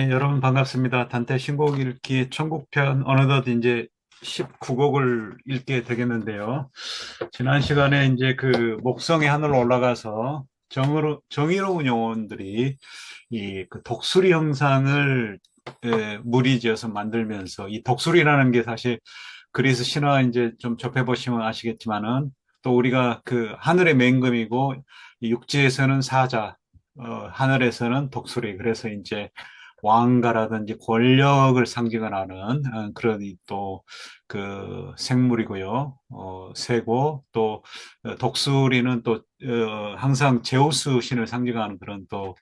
네, 여러분 반갑습니다. 단테 신곡 읽기 천국편 어느덧 이제 19곡을 읽게 되겠는데요. 지난 시간에 이제 그 목성의 하늘 올라가서 정의로운 영혼들이 이 그 독수리 형상을 무리지어서 만들면서 이 독수리라는 게 사실 그리스 신화 이제 좀 접해보시면 아시겠지만은 또 우리가 그 하늘의 맹금이고 이 육지에서는 사자, 하늘에서는 독수리. 그래서 이제 왕가라든지 권력을 상징하는 그런 또 그 생물이고요. 새고 또 독수리는 또 항상 제우스 신을 상징하는 그런 또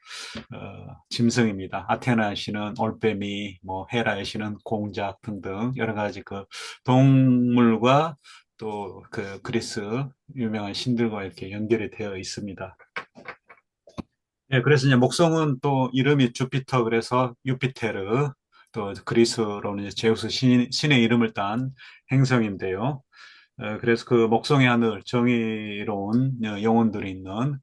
짐승입니다. 아테나 신은 올빼미, 뭐 헤라의 신은 공작 등등 여러 가지 그 동물과 또 그 그리스 유명한 신들과 이렇게 연결이 되어 있습니다. 예, 그래서 이제 목성은 또 이름이 주피터, 그래서 유피테르, 또 그리스로는 이제 제우스 신의 이름을 딴 행성인데요. 그래서 그 목성의 하늘, 정의로운 영혼들이 있는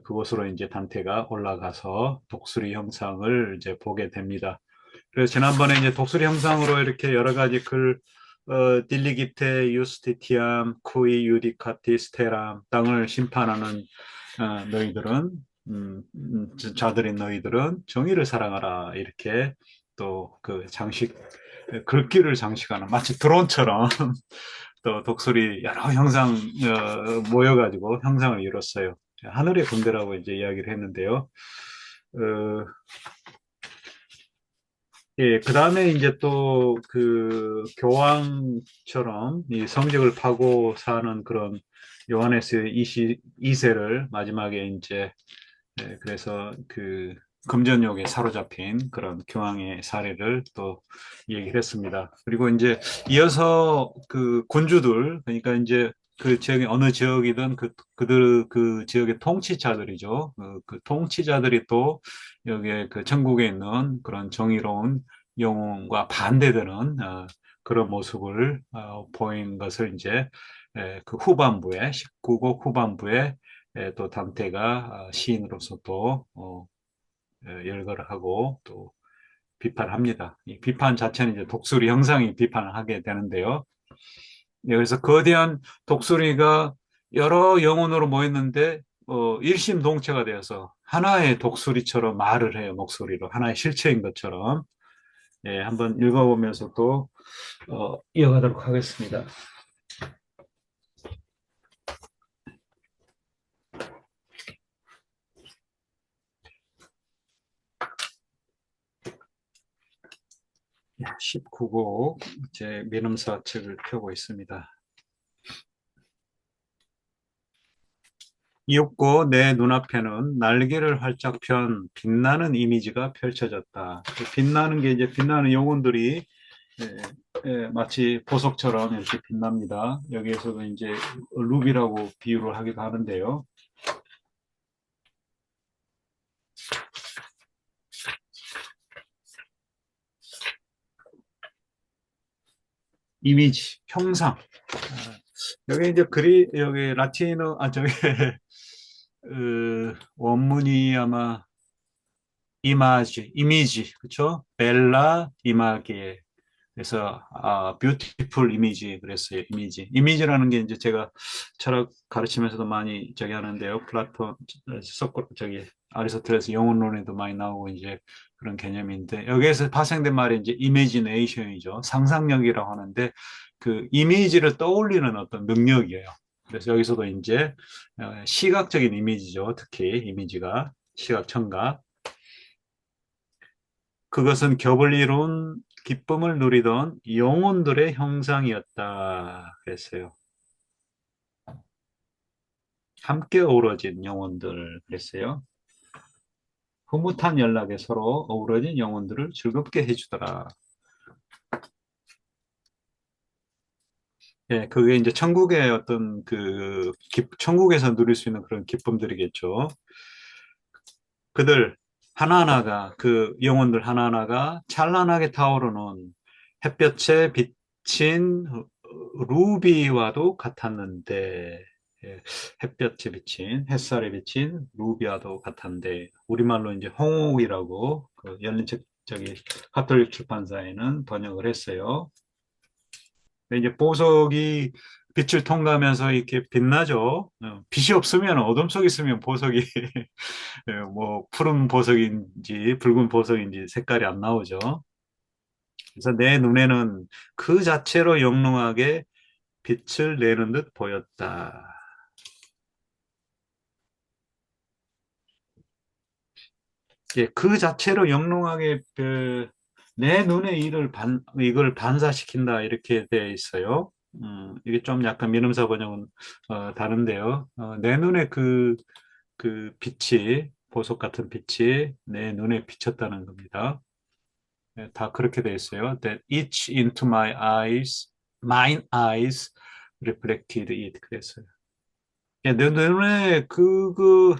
그곳으로 이제 단테가 올라가서 독수리 형상을 이제 보게 됩니다. 그래서 지난번에 이제 독수리 형상으로 이렇게 여러 가지 딜리기테, 유스티티암, 쿠이, 유디카티, 스테람, 땅을 심판하는 너희들은 자들인 너희들은 정의를 사랑하라, 이렇게 또 그 글귀를 장식하는 마치 드론처럼 또 독수리 여러 형상 모여가지고 형상을 이뤘어요. 하늘의 군대라고 이제 이야기를 했는데요. 어, 예, 그 다음에 이제 또 그 교황처럼 이 성적을 파고 사는 그런 요하네스 2세를 마지막에 이제 그래서 그 금전욕에 사로잡힌 그런 교황의 사례를 또 얘기를 했습니다. 그리고 이제 이어서 그 군주들, 그러니까 이제 그 지역의 어느 지역이든 그들 그 지역의 통치자들이죠. 그 통치자들이 또 여기에 그 천국에 있는 그런 정의로운 영웅과 반대되는 그런 모습을 보인 것을 이제 그 후반부에 19곡 후반부에 또 담태가 시인으로서 또 열거를 하고 또 비판합니다. 이 비판 자체는 이제 독수리 형상이 비판을 하게 되는데요. 예, 그래서 거대한 독수리가 여러 영혼으로 모였는데 일심동체가 되어서 하나의 독수리처럼 말을 해요. 목소리로 하나의 실체인 것처럼. 예, 한번 읽어보면서 또 이어가도록 하겠습니다. 19고 제 민음사 책을 펴고 있습니다. 이윽고 내 눈앞에는 날개를 활짝 편 빛나는 이미지가 펼쳐졌다. 그 빛나는 게 이제 빛나는 영혼들이 마치 보석처럼 이렇게 빛납니다. 여기에서도 이제 루비라고 비유를 하기도 하는데요. 이미지, 형상. 여기 이제 여기 라틴어, 저기, 원문이 아마 이미지, 그쵸? 벨라 이마게. 그래서 뷰티풀 이미지 그랬어요. 이미지라는 게 이제 제가 철학 가르치면서도 많이 저기 하는데요. 플라톤, 저기 아리스토텔레스 영혼론에도 많이 나오고 이제 그런 개념인데, 여기에서 파생된 말이 이제 이미지네이션이죠. 상상력이라고 하는데 그 이미지를 떠올리는 어떤 능력이에요. 그래서 여기서도 이제 시각적인 이미지죠. 특히 이미지가 시각 청각, 그것은 겹을 이룬 기쁨을 누리던 영혼들의 형상이었다 그랬어요. 함께 어우러진 영혼들 그랬어요. 흐뭇한 연락에 서로 어우러진 영혼들을 즐겁게 해주더라. 예, 그게 이제 천국의 어떤 천국에서 누릴 수 있는 그런 기쁨들이겠죠. 그들 하나하나가, 그 영혼들 하나하나가 찬란하게 타오르는 햇볕에 비친 루비와도 같았는데, 예, 햇볕에 비친, 햇살에 비친 루비와도 같았는데, 우리말로 이제 홍옥이라고 그 열린 책 저기 가톨릭 출판사에는 번역을 했어요. 근데 이제 보석이 빛을 통과하면서 이렇게 빛나죠. 빛이 없으면 어둠 속에 있으면 보석이 뭐 푸른 보석인지 붉은 보석인지 색깔이 안 나오죠. 그래서 내 눈에는 그 자체로 영롱하게 빛을 내는 듯 보였다. 예, 그 자체로 영롱하게 내 눈에 이걸 반사시킨다 이렇게 되어 있어요. 이게 좀 약간 민음사 번역은 다른데요. 내 눈에 그 빛이 보석 같은 빛이 내 눈에 비쳤다는 겁니다. 예, 다 그렇게 되어 있어요. That each into my eyes, mine eyes reflected it. 그랬어요. 예, 내 눈에 그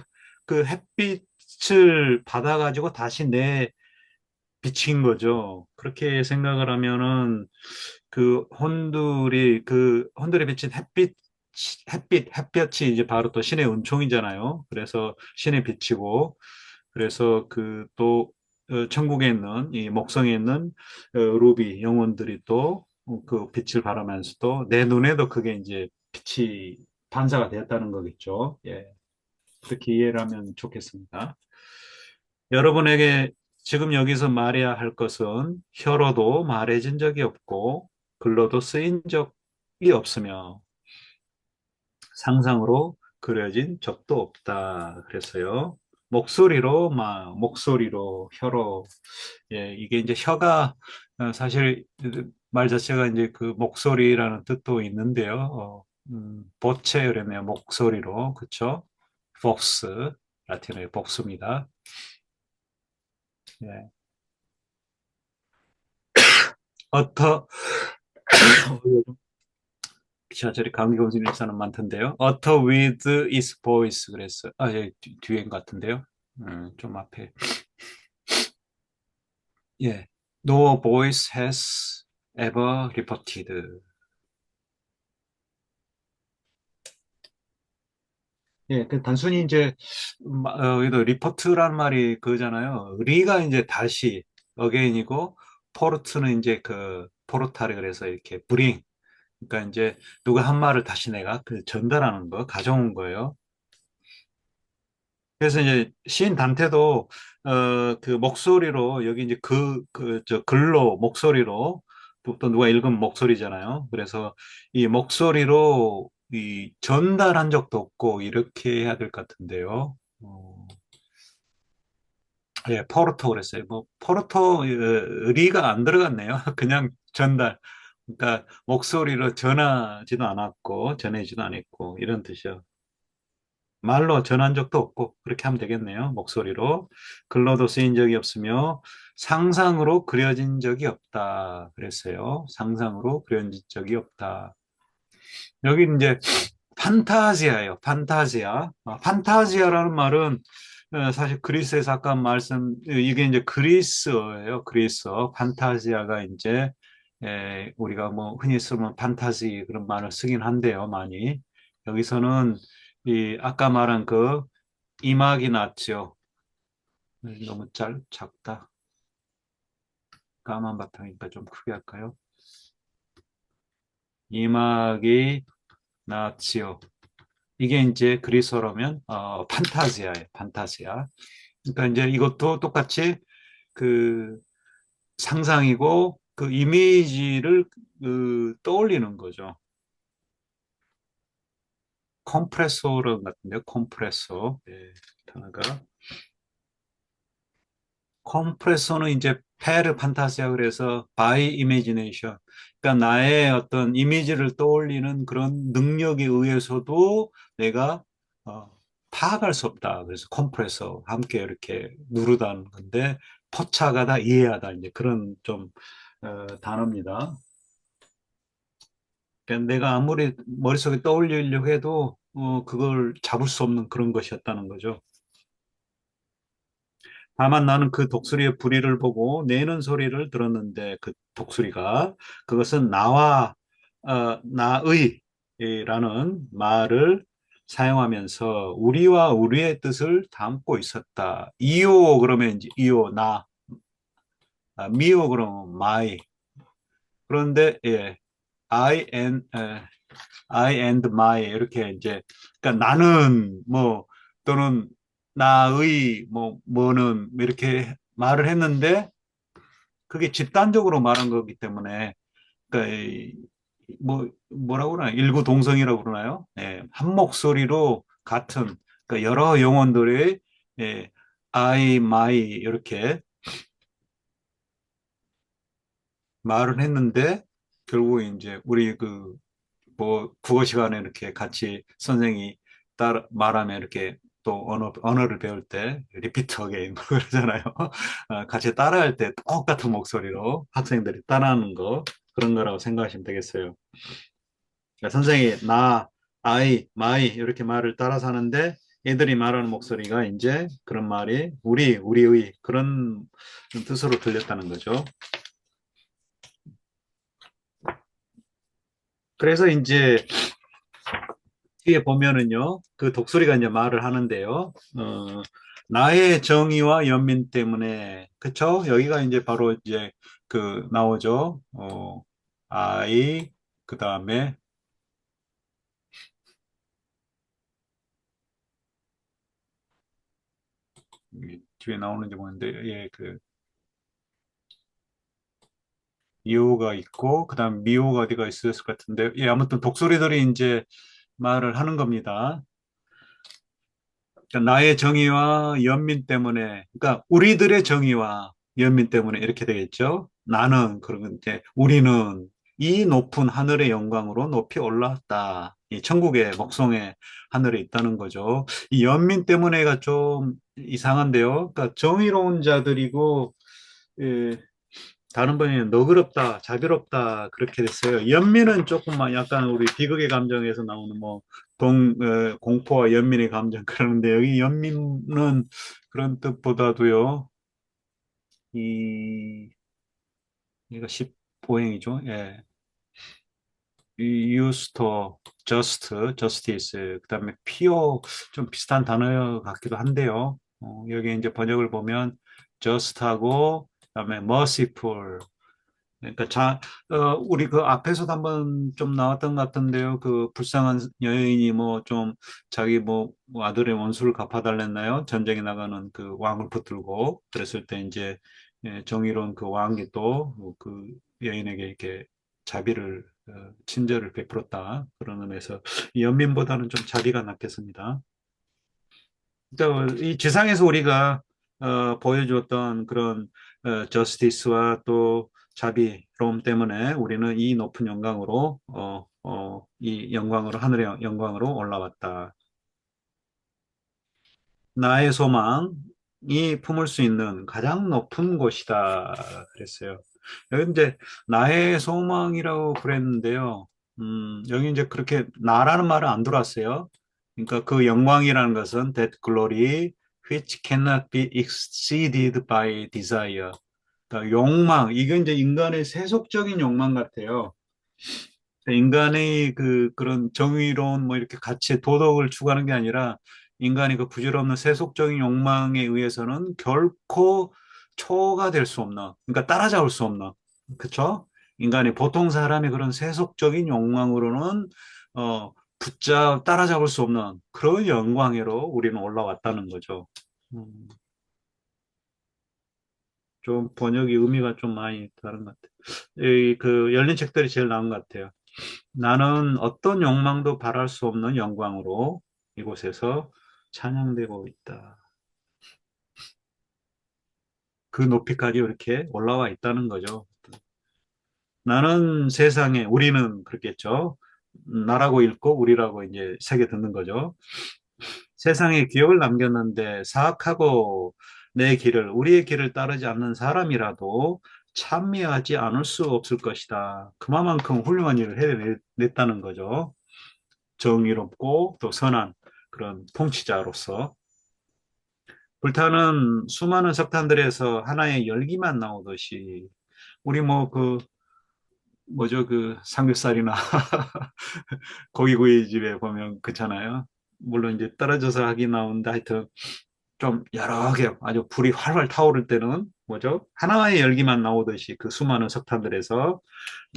햇빛을 받아가지고 다시 내 비친 거죠. 그렇게 생각을 하면은 그 혼돌이 비친 햇볕이 이제 바로 또 신의 은총이잖아요. 그래서 신의 빛이고, 그래서 또 천국에 있는 이 목성에 있는 루비 영혼들이 또 그 빛을 발하면서도 내 눈에도 그게 이제 빛이 반사가 되었다는 거겠죠. 예. 그렇게 이해를 하면 좋겠습니다. 여러분에게 지금 여기서 말해야 할 것은 혀로도 말해진 적이 없고 글로도 쓰인 적이 없으며 상상으로 그려진 적도 없다. 그랬어요. 목소리로 혀로 예, 이게 이제 혀가 사실 말 자체가 이제 그 목소리라는 뜻도 있는데요. 보체 그랬네요. 목소리로 그쵸? 복스 라틴어의 복수입니다. 예. 어터 기차절이 감기 검진 일사는 많던데요. Utter with its voice 그랬어요. 예, 뒤엔 것 같은데요. 좀 앞에. 예. No voice has ever reported. 예, 그 단순히 이제 여기도 리포트라는 말이 그거잖아요. 리가 이제 다시 어게인이고 포르트는 이제 그 포르타르 그래서 이렇게 브링. 그러니까 이제 누가 한 말을 다시 내가 그 전달하는 거, 가져온 거예요. 그래서 이제 시인 단테도 그 목소리로 여기 이제 저 글로 목소리로 또 누가 읽은 목소리잖아요. 그래서 이 목소리로 이 전달한 적도 없고 이렇게 해야 될 것 같은데요. 예, 포르토 그랬어요. 뭐 포르토 리가 안 들어갔네요. 그냥 전달. 그러니까 목소리로 전하지도 않았고 전해지도 않았고 이런 뜻이요. 말로 전한 적도 없고 그렇게 하면 되겠네요. 목소리로. 글로도 쓰인 적이 없으며 상상으로 그려진 적이 없다. 그랬어요. 상상으로 그려진 적이 없다. 여기 이제 판타지아예요. 판타지아. 판타지아라는 말은 사실 그리스에서 아까 이게 이제 그리스어예요. 그리스어. 판타지아가 이제 우리가 뭐 흔히 쓰면 판타지 그런 말을 쓰긴 한데요. 많이. 여기서는 이 아까 말한 그 이막이 났죠. 너무 작다. 까만 바탕이니까 좀 크게 할까요? 이막이 났지요. 이게 이제 그리스어로면 판타지아예요. 판타지아. 그러니까 이제 이것도 똑같이 그 상상이고 그 이미지를 떠올리는 거죠. 컴프레소런 같은데요. 컴프레소. 예, 단어가. 컴프레소는 이제 페르 판타시아 그래서 바이 이미지네이션. 그러니까 나의 어떤 이미지를 떠올리는 그런 능력에 의해서도 내가 어, 파악할 수 없다. 그래서 컴프레서 함께 이렇게 누르다는 건데 포착하다, 이해하다 이제 그런 좀 단어입니다. 그러니까 내가 아무리 머릿속에 떠올리려고 해도 그걸 잡을 수 없는 그런 것이었다는 거죠. 다만 나는 그 독수리의 부리를 보고 내는 소리를 들었는데 그 독수리가 그것은 나의라는 말을 사용하면서 우리와 우리의 뜻을 담고 있었다. 이오 그러면 이제 이오 미오 그러면 my. 그런데 예, I and I and my 이렇게 이제 그러니까 나는 뭐 또는 나의 뭐는 이렇게 말을 했는데 그게 집단적으로 말한 거기 때문에 그러니까 뭐라고 그러나 일구동성이라고 그러나요? 예, 한 목소리로 같은 그러니까 여러 영혼들이 예, I, my 이렇게 말을 했는데 결국 이제 우리 그 뭐 국어 시간에 이렇게 같이 선생이 따라 말하면 이렇게 또 언어를 배울 때 리피트 어게인 그러잖아요. 같이 따라할 때 똑같은 목소리로 학생들이 따라하는 거 그런 거라고 생각하시면 되겠어요. 그러니까 선생이 나, I, my 이렇게 말을 따라서 하는데 애들이 말하는 목소리가 이제 그런 말이 우리의 그런 뜻으로 들렸다는 거죠. 그래서 이제 뒤에 보면은요, 그 독수리가 이제 말을 하는데요. 나의 정의와 연민 때문에, 그쵸? 여기가 이제 바로 이제 그 나오죠. I, 그 다음에 뒤에 나오는지 모르는데, 예, 그 이오가 있고, 그 다음 미오가 어디가 있었을 것 같은데, 예, 아무튼 독수리들이 이제 말을 하는 겁니다. 그러니까 나의 정의와 연민 때문에, 그러니까 우리들의 정의와 연민 때문에 이렇게 되겠죠. 나는 그런데 우리는 이 높은 하늘의 영광으로 높이 올라왔다. 이 천국의 목성의 하늘에 있다는 거죠. 이 연민 때문에가 좀 이상한데요. 그러니까 정의로운 자들이고 예, 다른 번에는 너그럽다, 자비롭다 그렇게 됐어요. 연민은 조금만 약간 우리 비극의 감정에서 나오는 뭐 공포와 연민의 감정 그러는데 여기 연민은 그런 뜻보다도요. 이 이거 15행이죠. 예. 이 유스터, 저스트, 저스티스, 그다음에 피오 좀 비슷한 단어 같기도 한데요. 여기 이제 번역을 보면 just하고 그다음에 merciful 그러니까 우리 그 앞에서도 한번 좀 나왔던 것 같은데요. 그 불쌍한 여인이 뭐 좀 자기 뭐 아들의 원수를 갚아달랬나요? 전쟁에 나가는 그 왕을 붙들고 그랬을 때 이제 예, 정의로운 그 왕이 또 그 여인에게 이렇게 자비를 친절을 베풀었다. 그런 의미에서 이 연민보다는 좀 자비가 낫겠습니다. 그러니까 이 지상에서 우리가 보여주었던 그런 저스티스와 또 자비로움 때문에 우리는 이 높은 영광으로 이 영광으로 하늘의 영광으로 올라왔다. 나의 소망이 품을 수 있는 가장 높은 곳이다. 그랬어요. 여기 이제 나의 소망이라고 그랬는데요. 여기 이제 그렇게 나라는 말은 안 들어왔어요. 그러니까 그 영광이라는 것은 that glory which cannot be exceeded by desire. 그러니까 욕망, 이게 이제 인간의 세속적인 욕망 같아요. 인간의 그런 정의로운 뭐 이렇게 가치, 도덕을 추구하는 게 아니라 인간이 그 부질없는 세속적인 욕망에 의해서는 결코 초과될 수 없는, 그러니까 따라잡을 수 없는, 그쵸? 인간이 보통 사람의 그런 세속적인 욕망으로는 따라잡을 수 없는 그런 영광으로 우리는 올라왔다는 거죠. 음, 좀 번역이 의미가 좀 많이 다른 것 같아요. 그 열린 책들이 제일 나은 것 같아요. 나는 어떤 욕망도 바랄 수 없는 영광으로 이곳에서 찬양되고 있다. 그 높이까지 이렇게 올라와 있다는 거죠. 나는 세상에, 우리는 그렇겠죠. 나라고 읽고 우리라고 이제 새겨 듣는 거죠. 세상에 기억을 남겼는데 사악하고 우리의 길을 따르지 않는 사람이라도 찬미하지 않을 수 없을 것이다. 그만큼 훌륭한 일을 해냈다는 거죠. 정의롭고 또 선한 그런 통치자로서 불타는 수많은 석탄들에서 하나의 열기만 나오듯이 우리 뭐 그 뭐죠 그 삼겹살이나 고기구이 집에 보면 그렇잖아요. 물론 이제 떨어져서 하긴 나오는데 하여튼 좀 여러 개 아주 불이 활활 타오를 때는 뭐죠? 하나의 열기만 나오듯이 그 수많은 석탄들에서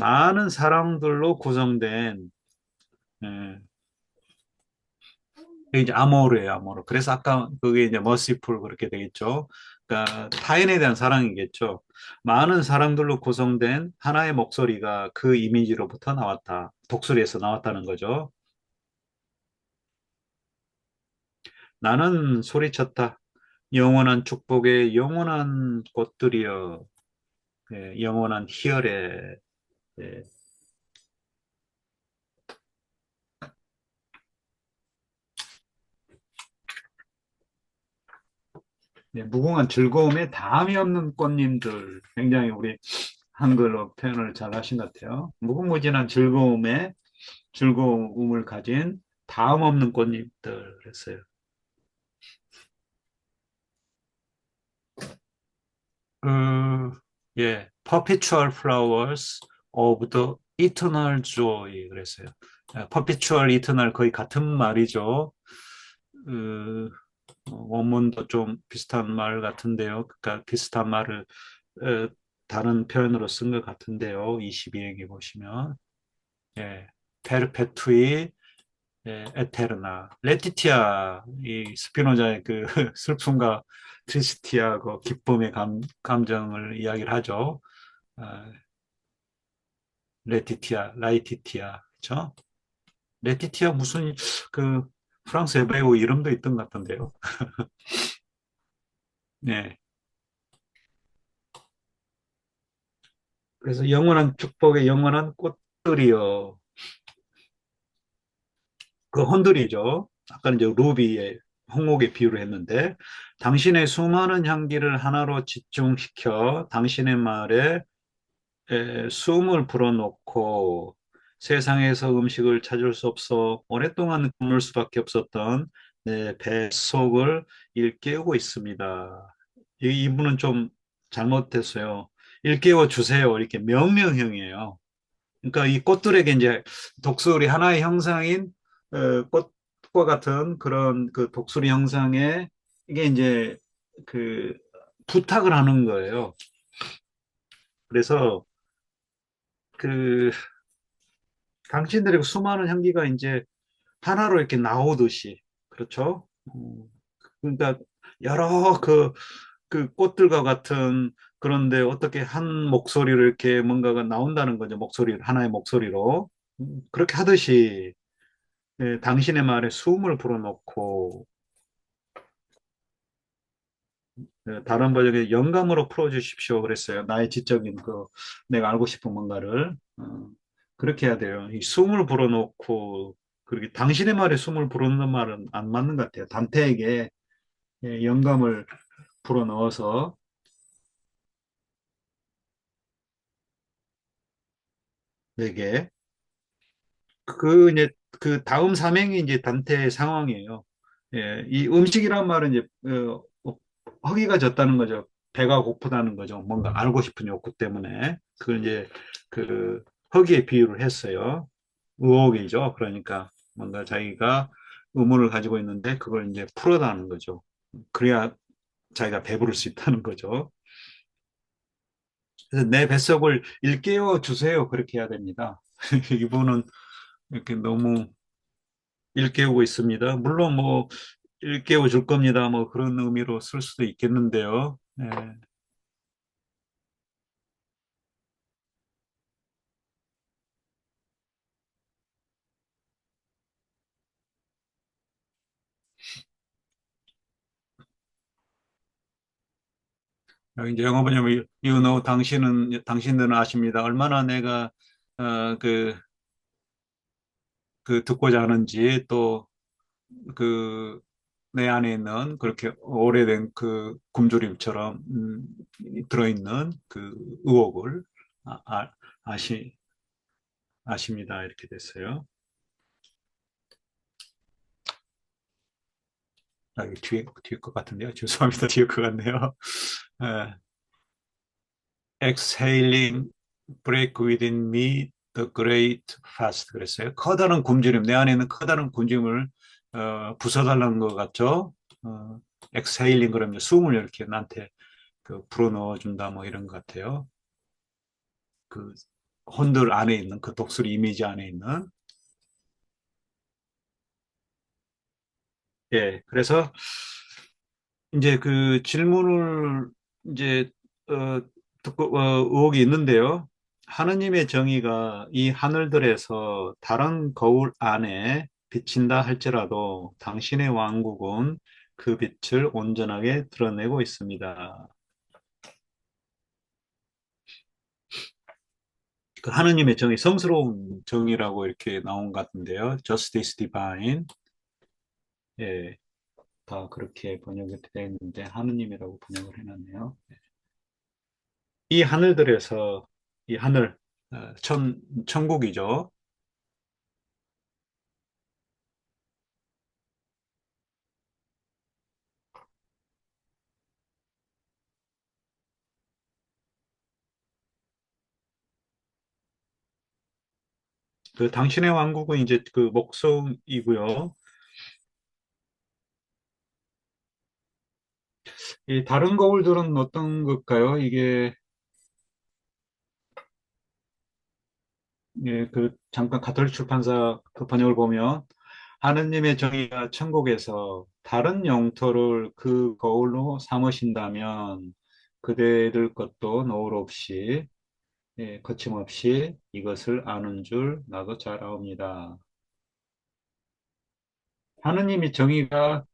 많은 사랑들로 구성된 예, 이게 이제 아모르예요, 아모르. 그래서 아까 그게 이제 머시풀 그렇게 되겠죠. 그러니까 타인에 대한 사랑이겠죠. 많은 사랑들로 구성된 하나의 목소리가 그 이미지로부터 나왔다. 독수리에서 나왔다는 거죠. 나는 소리쳤다. 영원한 축복의 영원한 꽃들이여, 예, 영원한 희열에, 예, 예, 무궁한 즐거움에 담이 없는 꽃님들. 굉장히 우리 한글로 표현을 잘 하신 것 같아요. 무궁무진한 즐거움에 즐거움을 가진 다음 없는 꽃잎들 했어요. 그, 예, Perpetual Flowers of the Eternal Joy 그랬어요. Perpetual, Eternal 거의 같은 말이죠. 그, 원문도 좀 비슷한 말 같은데요. 그러니까 비슷한 말을 어, 다른 표현으로 쓴 것 같은데요. 22행에 보시면. 예, 페르페투이 에테르나, 레티티아, 이 스피노자의 그 슬픔과 트리스티아, 그 기쁨의 감정을 이야기를 하죠. 아, 레티티아, 라이티티아, 그죠? 레티티아 무슨 그 프랑스 배우 이름도 있던 것 같은데요. 네. 그래서 영원한 축복의 영원한 꽃들이요. 그 헌들이죠. 아까 이제 루비의 홍옥에 비유를 했는데, 당신의 수많은 향기를 하나로 집중시켜 당신의 말에 숨을 불어넣고 세상에서 음식을 찾을 수 없어 오랫동안 굶을 수밖에 없었던 내 뱃속을 일깨우고 있습니다. 이분은 좀 잘못됐어요. 일깨워 주세요. 이렇게 명령형이에요. 그러니까 이 꽃들에게 이제 독수리 하나의 형상인 꽃과 같은 그런 그 독수리 형상에 이게 이제 그 부탁을 하는 거예요. 그래서 그 당신들의 그 수많은 향기가 이제 하나로 이렇게 나오듯이 그렇죠? 그러니까 여러 그 꽃들과 같은 그런데 어떻게 한 목소리로 이렇게 뭔가가 나온다는 거죠. 목소리 하나의 목소리로 그렇게 하듯이 예, 당신의 말에 숨을 불어넣고 다른 번역에 영감으로 풀어주십시오 그랬어요. 나의 지적인 그 내가 알고 싶은 뭔가를 그렇게 해야 돼요. 이 숨을 불어넣고 그렇게 당신의 말에 숨을 불어넣는 말은 안 맞는 것 같아요. 단테에게 예, 영감을 불어넣어서 내게 그 이제 그 다음 사명이 이제 단테의 상황이에요. 예, 이 음식이란 말은 이제 허기가 졌다는 거죠. 배가 고프다는 거죠. 뭔가 알고 싶은 욕구 때문에 그걸 이제 그 허기에 비유를 했어요. 의혹이죠. 그러니까 뭔가 자기가 의문을 가지고 있는데 그걸 이제 풀어다는 거죠. 그래야 자기가 배부를 수 있다는 거죠. 그래서 내 뱃속을 일깨워 주세요. 그렇게 해야 됩니다. 이분은 이렇게 너무 일깨우고 있습니다. 물론 뭐 일깨워 줄 겁니다. 뭐 그런 의미로 쓸 수도 있겠는데요. 네. 이제 영어 번역은 you know 당신들은 아십니다. 얼마나 내가 그 듣고자 하는지 또 그 내 안에 있는 그렇게 오래된 그 굶주림처럼 들어있는 그 의혹을 아, 아, 아시 아십니다. 이렇게 됐어요. 이게 뒤에 것 같은데요. 죄송합니다. 뒤에 것 같네요. 예. Exhaling break within me the great fast 그랬어요. 커다란 굶주림 내 안에 있는 커다란 굶주림을 부숴달라는 것 같죠. 어, 엑스헤일링 그러면 숨을 이렇게 나한테 그 불어넣어준다 뭐 이런 것 같아요. 그 혼들 안에 있는 그 독수리 이미지 안에 있는. 예, 그래서 이제 그 질문을 이제 어, 듣고 의혹이 있는데요. 하느님의 정의가 이 하늘들에서 다른 거울 안에 비친다 할지라도 당신의 왕국은 그 빛을 온전하게 드러내고 있습니다. 그 하느님의 정의, 성스러운 정의라고 이렇게 나온 것 같은데요. Justice Divine. 예, 다 그렇게 번역이 되어 있는데 하느님이라고 번역을 해놨네요. 이 하늘들에서 이 하늘 천국이죠. 그 당신의 왕국은 이제 그 목성이고요. 이 다른 거울들은 어떤 걸까요? 이게 예, 그 잠깐 가톨릭 출판사 그 번역을 보면 하느님의 정의가 천국에서 다른 영토를 그 거울로 삼으신다면 그대들 것도 노울 없이 예, 거침없이 이것을 아는 줄 나도 잘 아옵니다. 하느님이 정의가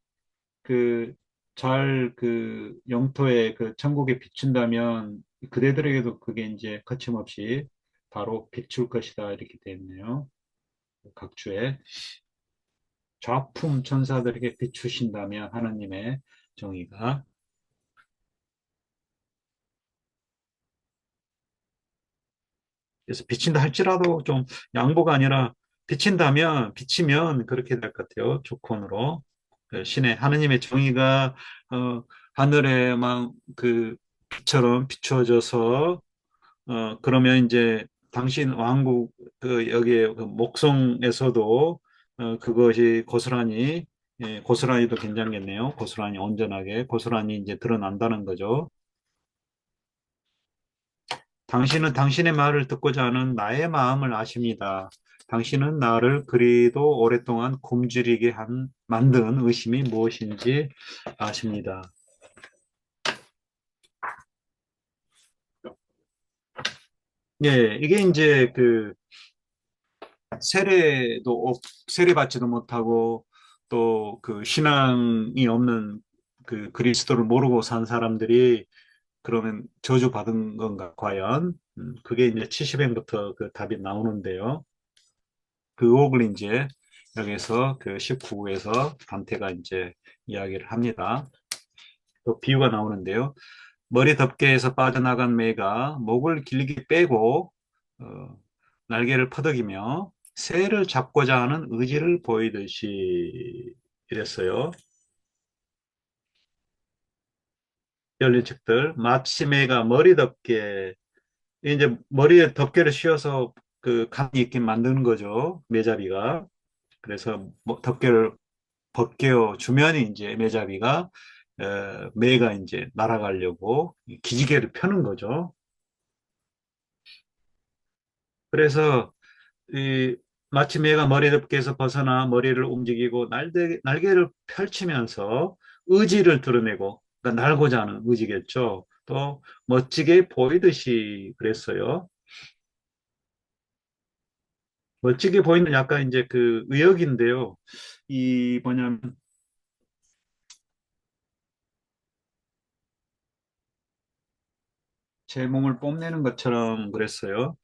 그 잘 그 영토에 그 천국에 비춘다면 그대들에게도 그게 이제 거침없이 바로 비출 것이다 이렇게 되어 있네요. 각주에 좌품 천사들에게 비추신다면 하나님의 정의가 그래서 비친다 할지라도 좀 양보가 아니라 비치면 그렇게 될 것 같아요. 조건으로 그 신의 하느님의 정의가 하늘에만 그 빛처럼 비추어져서 그러면 이제 당신 왕국 그 여기에 그 목성에서도 그것이 고스란히 예, 고스란히도 괜찮겠네요. 고스란히 온전하게 고스란히 이제 드러난다는 거죠. 당신은 당신의 말을 듣고자 하는 나의 마음을 아십니다. 당신은 나를 그리도 오랫동안 굶주리게 만든 의심이 무엇인지 아십니다. 예, 이게 이제 그 세례받지도 못하고 또 그 신앙이 없는 그 그리스도를 모르고 산 사람들이 그러면 저주받은 건가 과연? 그게 이제 70행부터 그 답이 나오는데요. 그 의혹을 이제 여기서 그 19구에서 단테가 이제 이야기를 합니다. 또 비유가 나오는데요. 머리 덮개에서 빠져나간 매가 목을 길게 빼고 어, 날개를 퍼덕이며 새를 잡고자 하는 의지를 보이듯이 이랬어요. 열린 책들 마치 매가 머리 덮개 이제 머리에 덮개를 씌워서 그 감이 있게 만드는 거죠. 매잡이가. 그래서 뭐 덮개를 벗겨 주면 이제 매잡이가 매가 이제 날아가려고 기지개를 펴는 거죠. 그래서 이 마치 매가 머리덮개에서 벗어나 머리를 움직이고 날개를 펼치면서 의지를 드러내고 그러니까 날고자 하는 의지겠죠. 또 멋지게 보이듯이 그랬어요. 멋지게 보이는 약간 이제 그 의역인데요. 이 뭐냐면 제 몸을 뽐내는 것처럼 그랬어요.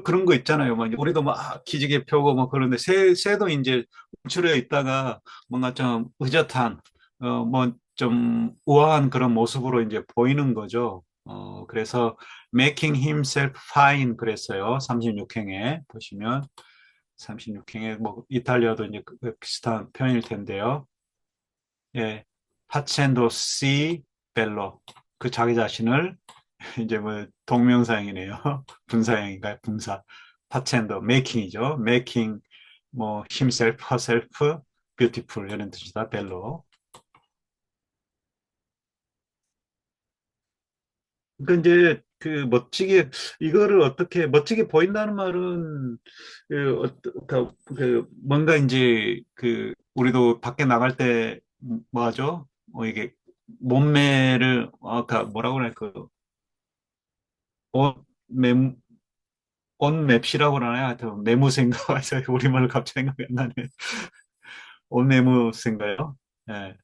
그런 거 있잖아요. 뭐 우리도 막 기지개 펴고 뭐 그런데 새도 이제 움츠려 있다가 뭔가 좀 의젓한, 뭐 좀 우아한 그런 모습으로 이제 보이는 거죠. 그래서 making himself fine 그랬어요. 36행에 보시면 36행에 뭐 이탈리아도 이제 그 비슷한 표현일 텐데요. 예. 파첸도 시 벨로 그 자기 자신을 이제 뭐 동명사형이네요. 분사형인가요? 분사. 파첸더 메이킹이죠. 메이킹 뭐 himself, herself, beautiful 이런 뜻이다. 벨로. 그러니까 이제 그 멋지게 이거를 어떻게 멋지게 보인다는 말은 그 뭔가 이제 그 우리도 밖에 나갈 때 뭐 하죠? 이게 몸매를 아까 뭐라고 그래 그옷 옷 맵시라고 그러나요? 하여튼 매무새인가 해서 우리말로 갑자기 생각이 안 나네. 옷 매무새인가요? 예.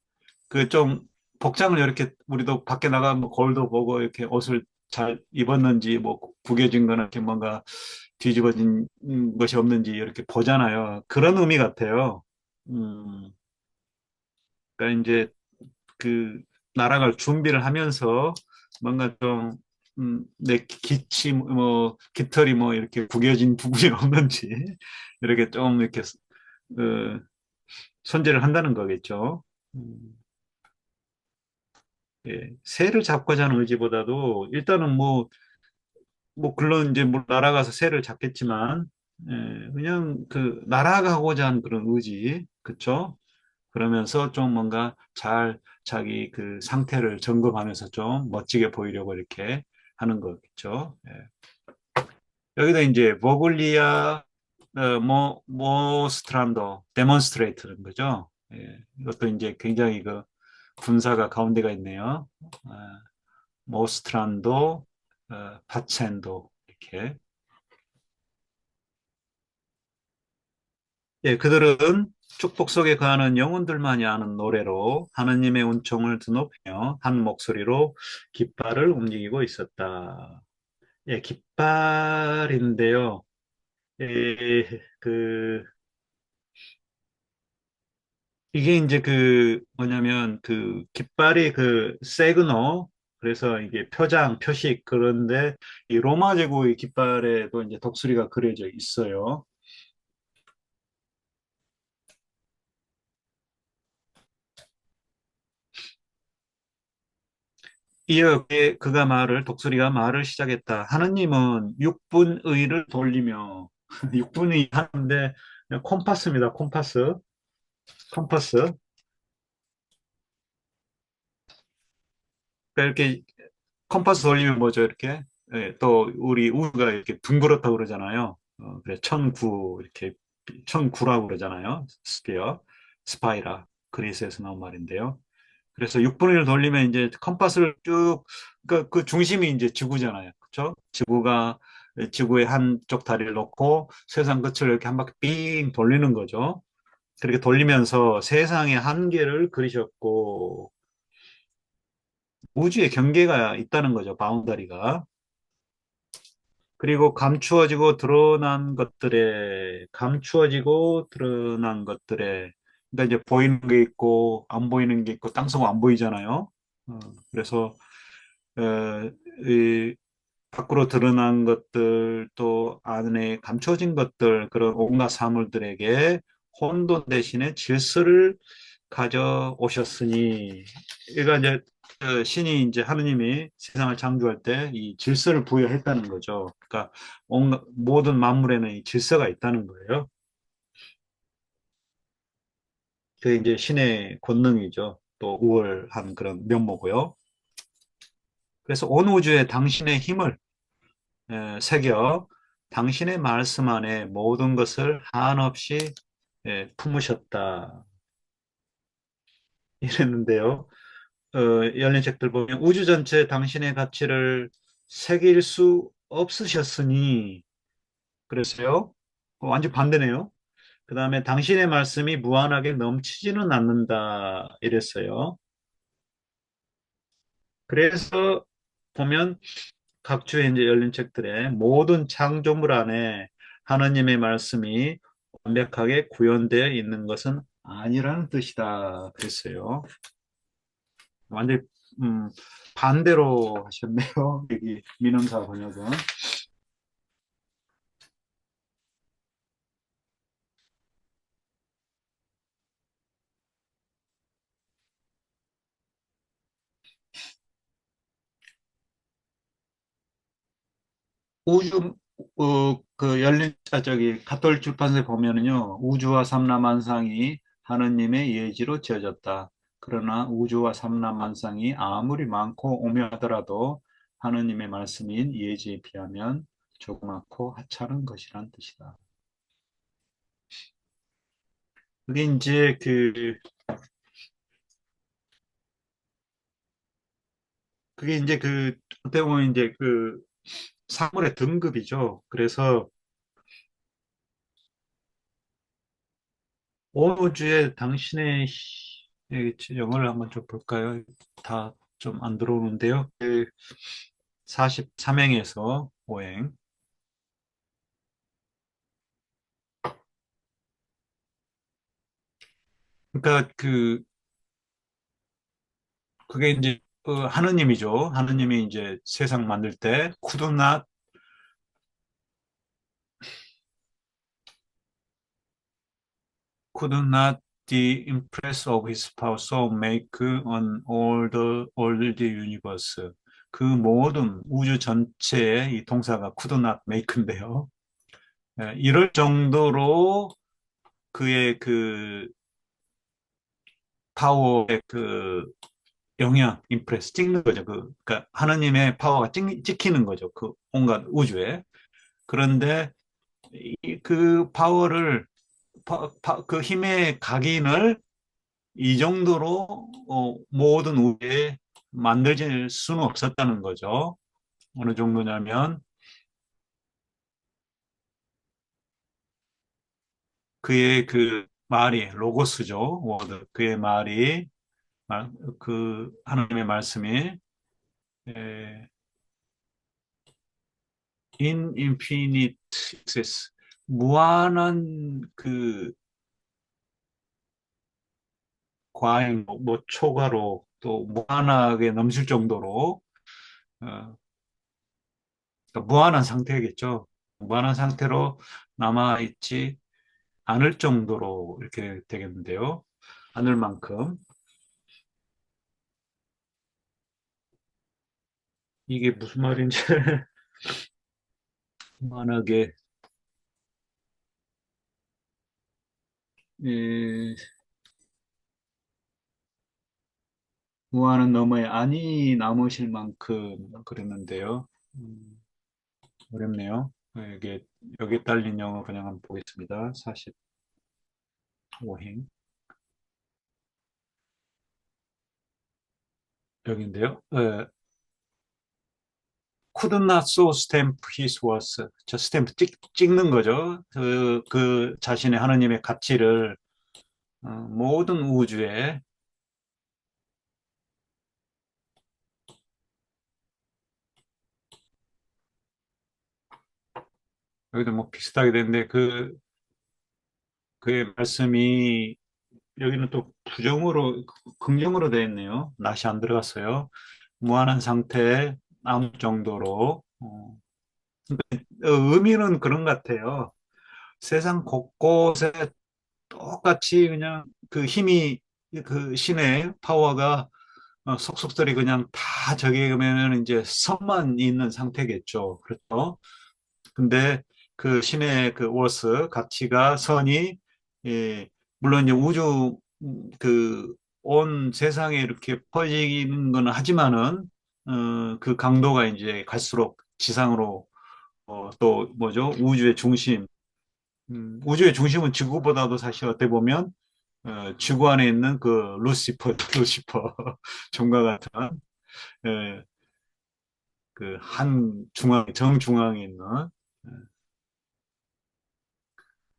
그 좀 복장을 이렇게 우리도 밖에 나가면 뭐 거울도 보고 이렇게 옷을 잘 입었는지 뭐 구겨진 거나 이렇게 뭔가 뒤집어진 것이 없는지 이렇게 보잖아요. 그런 의미 같아요. 음, 그러니까 이제 그 날아갈 준비를 하면서 뭔가 좀 내 기치 뭐 깃털이 뭐 이렇게 구겨진 부분이 없는지 이렇게 좀 이렇게 손질을 한다는 거겠죠. 음. 예, 새를 잡고자 하는 의지보다도 일단은 뭐, 물론 이제 뭐 날아가서 새를 잡겠지만, 그냥 그 날아가고자 하는 그런 의지, 그쵸? 그러면서 좀 뭔가 잘 자기 그 상태를 점검하면서 좀 멋지게 보이려고 이렇게 하는 거겠죠. 예. 여기다 이제 버글리아, 모스트란도, 데몬스트레이트는 거죠. 예. 이것도 이제 굉장히 그 분사가 가운데가 있네요. 아, 모스트란도, 파첸도 이렇게. 예, 그들은 축복 속에 거하는 영혼들만이 아는 노래로 하느님의 은총을 드높이며 한 목소리로 깃발을 움직이고 있었다. 예, 깃발인데요. 예, 이게 이제 그 뭐냐면 그 깃발이 그 세그너 그래서 이게 표장, 표식 그런데 이 로마 제국의 깃발에도 이제 독수리가 그려져 있어요. 이어 그가 말을 독수리가 말을 시작했다. 하느님은 육분의를 돌리며 육분의 하는데 콤파스입니다. 콤파스. 콤파스. 그러니까 이렇게 컴파스 돌리면 뭐죠? 이렇게 예, 또 우리 우주가 이렇게 둥그렇다고 그러잖아요. 그래 천구 이렇게 천구라고 그러잖아요. 스피어, 스파이라 그리스에서 나온 말인데요. 그래서 6분의 1 돌리면 이제 컴파스를 쭉, 그 중심이 이제 지구잖아요. 그렇죠? 지구의 한쪽 다리를 놓고 세상 끝을 이렇게 한 바퀴 삥 돌리는 거죠. 그렇게 돌리면서 세상의 한계를 그리셨고 우주의 경계가 있다는 거죠. 바운다리가. 그리고 감추어지고 드러난 것들에 그러니까 이제 보이는 게 있고 안 보이는 게 있고 땅속 안 보이잖아요. 어, 그래서 이 밖으로 드러난 것들 또 안에 감춰진 것들 그런 온갖 사물들에게 혼돈 대신에 질서를 가져오셨으니 그러니까 이제 신이 이제 하느님이 세상을 창조할 때 이 질서를 부여했다는 거죠. 그러니까 온갖 모든 만물에는 이 질서가 있다는 거예요. 그게 이제 신의 권능이죠. 또 우월한 그런 면모고요. 그래서 온 우주에 당신의 힘을 새겨 당신의 말씀 안에 모든 것을 한없이 품으셨다. 이랬는데요. 열린 책들 보면 우주 전체 당신의 가치를 새길 수 없으셨으니 그랬어요. 완전 반대네요. 그 다음에 당신의 말씀이 무한하게 넘치지는 않는다. 이랬어요. 그래서 보면 각 주에 이제 열린 책들의 모든 창조물 안에 하나님의 말씀이 완벽하게 구현되어 있는 것은 아니라는 뜻이다. 그랬어요. 완전 음, 반대로 하셨네요. 여기 민음사 번역은. 우주 저기 가톨릭 출판서에 보면은요, 우주와 삼라만상이 하느님의 예지로 지어졌다. 그러나 우주와 삼라만상이 아무리 많고 오묘하더라도 하느님의 말씀인 예지에 비하면 조그맣고 하찮은 것이란 뜻이다. 그게 이제 그게 이제 어떻게 보면 이제 사물의 등급이죠. 그래서 오주에 당신의 영어를 한번 좀 볼까요? 다 좀 안 들어오는데요. 43행에서 5행. 그러니까 그게 이제 하느님이죠. 하느님이 이제 세상 만들 때 could not the impress of his power so make on all the universe. 그 모든 우주 전체의 이 동사가 could not make인데요. 이럴 정도로 그의 파워의 영향, 임프레스, 찍는 거죠. 그러니까 하나님의 파워가 찍히는 거죠. 그 온갖 우주에. 그런데 그 파워를, 그 힘의 각인을 이 정도로 모든 우주에 만들 수는 없었다는 거죠. 어느 정도냐면 그의 말이, 로고스죠. 워드. 그의 말이, 하나님의 말씀이 에, in infinite excess, 무한한 과잉, 초과로 또 무한하게 넘칠 정도로 어, 그러니까 무한한 상태겠죠. 무한한 상태로 남아있지 않을 정도로 이렇게 되겠는데요. 하늘만큼. 이게 무슨 말인지 무한하게 에, 무한은 너머에 안이 남으실 만큼 그랬는데요. 음, 어렵네요. 이게 여기 딸린 영어 그냥 한번 보겠습니다. 45행 여기인데요. could not so stamp his worth. 저 스탬프 찍는 거죠. 자신의 하느님의 가치를 모든 우주에 여기도 뭐 비슷하게 되는데 그의 말씀이 여기는 또 긍정으로 되어 있네요. 낫이 안 들어갔어요. 무한한 상태에 남을 정도로 의미는 그런 것 같아요. 세상 곳곳에 똑같이 그냥 그 힘이 신의 파워가 속속들이 그냥 다 저기 그러면 이제 선만 있는 상태겠죠. 그렇죠. 근데 그 신의 워스 가치가 선이 예, 물론 이제 우주 온 세상에 이렇게 퍼지는 건 하지만은 그 강도가 이제 갈수록 지상으로 또 뭐죠? 우주의 중심 우주의 중심은 지구보다도 사실 어떻게 보면 지구 안에 있는 루시퍼 종과 같은 그 한 정중앙에 있는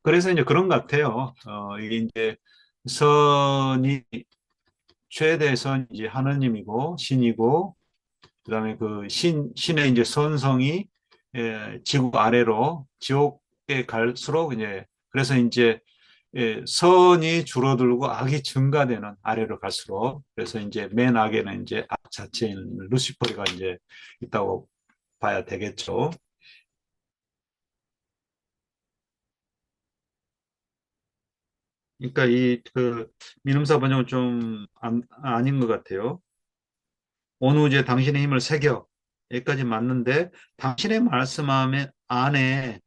그래서 이제 그런 것 같아요. 이게 이제 선이 최대 선 이제 하느님이고 신이고 그다음에 신의 이제 선성이 지구 아래로 지옥에 갈수록 이제 그래서 이제 선이 줄어들고 악이 증가되는 아래로 갈수록 그래서 이제 맨 악에는 이제 악 자체인 루시퍼가 이제 있다고 봐야 되겠죠. 그러니까 민음사 번역은 좀 아닌 것 같아요. 온 우주에 당신의 힘을 새겨 여기까지 맞는데 당신의 말씀 안에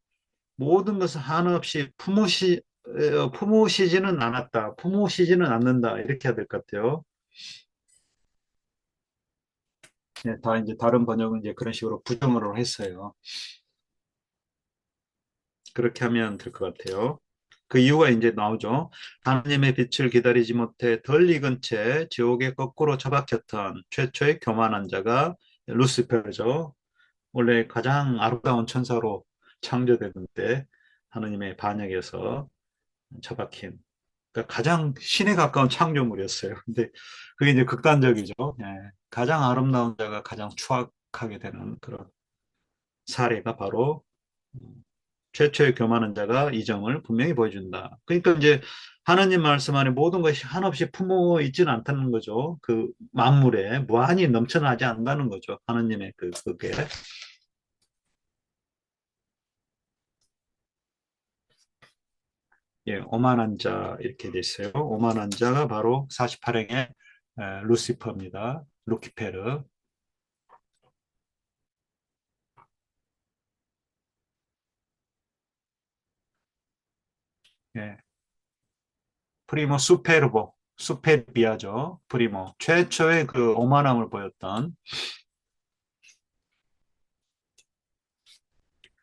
모든 것을 한없이 품으시지는 않았다. 품으시지는 않는다. 이렇게 해야 될 것 같아요. 네, 다 이제 다른 번역은 이제 그런 식으로 부정어로 했어요. 그렇게 하면 될 것 같아요. 그 이유가 이제 나오죠. 하나님의 빛을 기다리지 못해 덜 익은 채 지옥에 거꾸로 처박혔던 최초의 교만한 자가 루시퍼죠. 원래 가장 아름다운 천사로 창조되는데 하나님의 반역에서 처박힌 그러니까 가장 신에 가까운 창조물이었어요. 근데 그게 이제 극단적이죠. 예. 가장 아름다운 자가 가장 추악하게 되는 그런 사례가 바로 최초의 교만한 자가 이 점을 분명히 보여준다. 그러니까 이제 하나님 말씀 안에 모든 것이 한없이 품어 있지는 않다는 거죠. 그 만물에 무한히 넘쳐나지 않는다는 거죠. 하나님의 그게. 예, 오만한 자 이렇게 돼 있어요. 오만한 자가 바로 48행의 루시퍼입니다. 루키페르. 예, 프리모 수페르보, 수페비아죠. 프리모. 최초의 그 오만함을 보였던.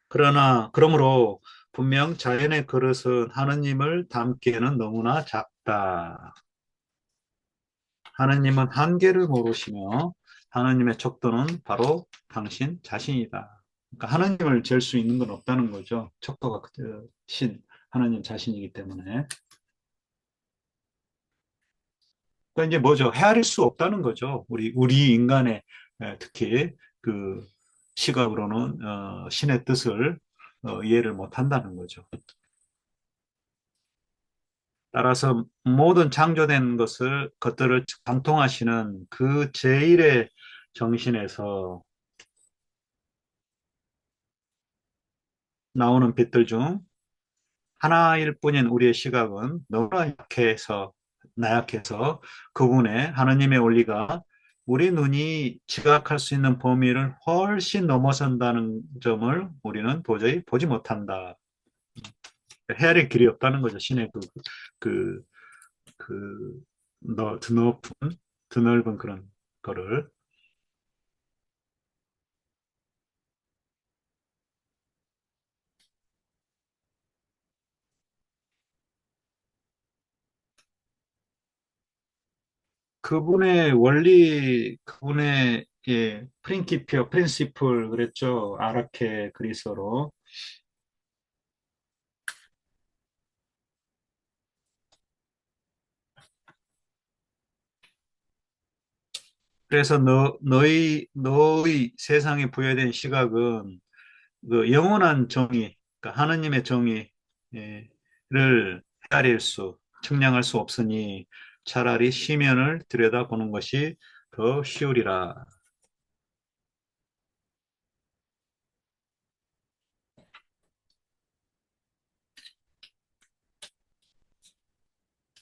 그러므로 분명 자연의 그릇은 하느님을 담기에는 너무나 작다. 하느님은 한계를 모르시며 하느님의 척도는 바로 당신 자신이다. 그러니까 하느님을 잴 수 있는 건 없다는 거죠. 척도가 신 하느님 자신이기 때문에. 그러니까 이제 뭐죠? 헤아릴 수 없다는 거죠. 우리 인간의 특히 그 시각으로는 신의 뜻을 이해를 못 한다는 거죠. 따라서 모든 창조된 것들을 관통하시는 그 제일의 정신에서 나오는 빛들 중 하나일 뿐인 우리의 시각은 너무나 나약해서 그분의 하나님의 원리가 우리 눈이 지각할 수 있는 범위를 훨씬 넘어선다는 점을 우리는 도저히 보지 못한다. 헤아릴 길이 없다는 거죠. 신의 그, 그, 드높은, 드넓은 그런 거를. 그분의 원리, 그분의 프린키피어, 프린시플 그랬죠. 아라케 그리스어로. 그래서 너의 세상에 부여된 시각은 그 영원한 정의, 그러니까 하느님의 정의를 측량할 수 없으니 차라리 시면을 들여다보는 것이 더 쉬우리라.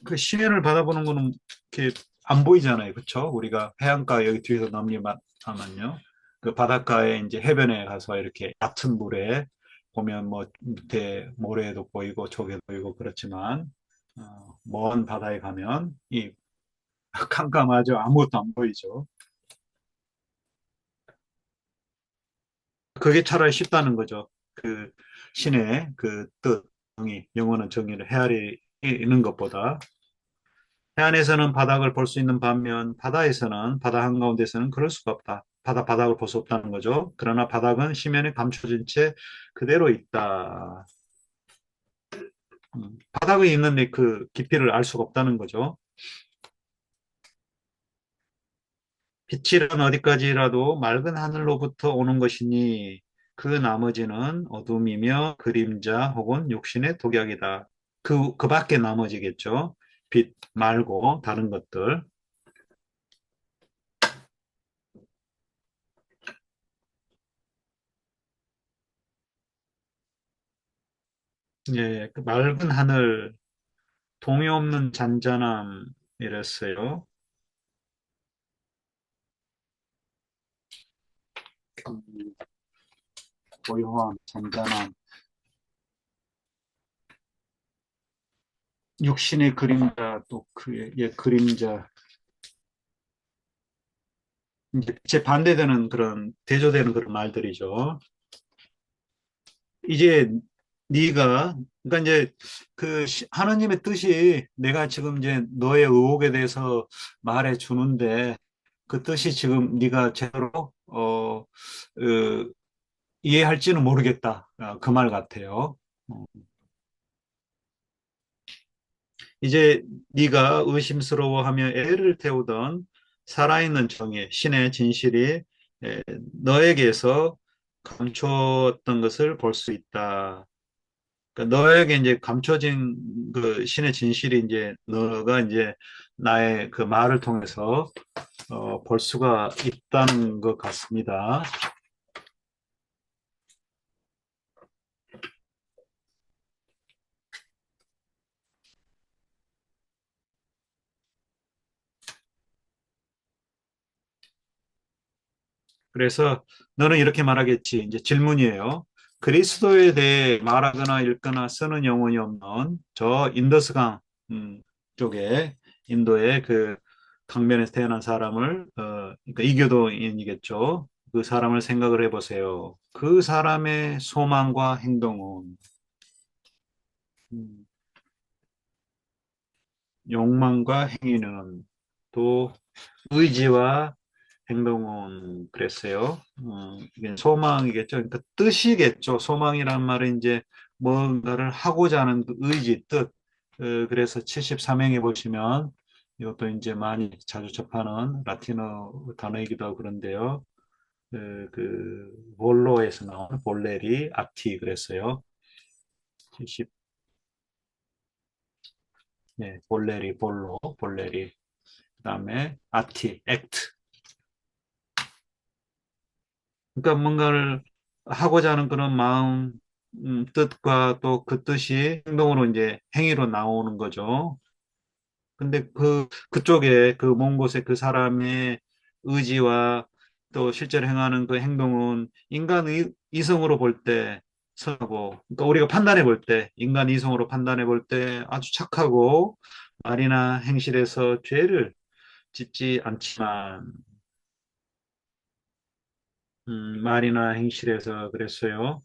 그 시면을 받아보는 거는 이렇게 안 보이잖아요. 그렇죠? 우리가 해안가 여기 뒤에서 남기만하면요. 그 바닷가에 이제 해변에 가서 이렇게 얕은 물에 보면 뭐 밑에 모래도 보이고 조개도 보이고 그렇지만 먼 바다에 가면 이 캄캄하죠. 아무것도 안 보이죠. 그게 차라리 쉽다는 거죠. 그 신의 그 뜻, 정의, 영원한 정의를 헤아리는 것보다 해안에서는 바닥을 볼 수 있는 반면 바다에서는 바다 한가운데서는 그럴 수가 없다. 바닥을 볼 수 없다는 거죠. 그러나 바닥은 심연에 감춰진 채 그대로 있다. 바닥에 있는데 그 깊이를 알 수가 없다는 거죠. 빛이란 어디까지라도 맑은 하늘로부터 오는 것이니 그 나머지는 어둠이며 그림자 혹은 육신의 독약이다. 그 밖에 나머지겠죠. 빛 말고 다른 것들. 예, 그 맑은 하늘, 동요 없는 잔잔함이랬어요. 고요함, 잔잔함. 육신의 그림자, 또 그의 그림자. 이제 제 반대되는 그런 대조되는 그런 말들이죠. 이제 네가 그러니까 이제 그 하나님의 뜻이 내가 지금 이제 너의 의혹에 대해서 말해 주는데 그 뜻이 지금 네가 제대로 이해할지는 모르겠다. 그 말 같아요. 어. 이제 네가 의심스러워하며 애를 태우던 살아있는 정의, 신의 진실이 에, 너에게서 감추었던 것을 볼 수 있다. 그러니까 너에게 이제 감춰진 그 신의 진실이 이제 너가 이제 나의 그 말을 통해서 볼 수가 있다는 것 같습니다. 그래서 너는 이렇게 말하겠지. 이제 질문이에요. 그리스도에 대해 말하거나 읽거나 쓰는 영혼이 없는 저 인더스강 음, 쪽에 인도의 그 강변에서 태어난 사람을 그러니까 이교도인이겠죠. 그 사람을 생각을 해보세요. 그 사람의 소망과 행동은 음, 욕망과 행위는 또 의지와 행동은 그랬어요. 이게 소망이겠죠. 그러니까 뜻이겠죠. 소망이란 말은 이제 뭔가를 하고자 하는 그 의지, 뜻. 그래서 73행에 보시면 이것도 이제 많이 자주 접하는 라틴어 단어이기도 하고 그런데요. 그 볼로에서 나온 볼레리 아티 그랬어요. 70, 네, 볼레리 볼로 볼레리 그다음에 아티 액트. 그러니까 뭔가를 하고자 하는 그런 마음, 뜻과 또 그 뜻이 행동으로 이제 행위로 나오는 거죠. 근데 그쪽에 그 먼 곳에 그 사람의 의지와 또 실제로 행하는 그 행동은 인간 이성으로 볼 때 선하고, 그러니까 우리가 판단해 볼 때, 인간 이성으로 판단해 볼 때 아주 착하고 말이나 행실에서 죄를 짓지 않지만, 말이나 행실에서 그랬어요.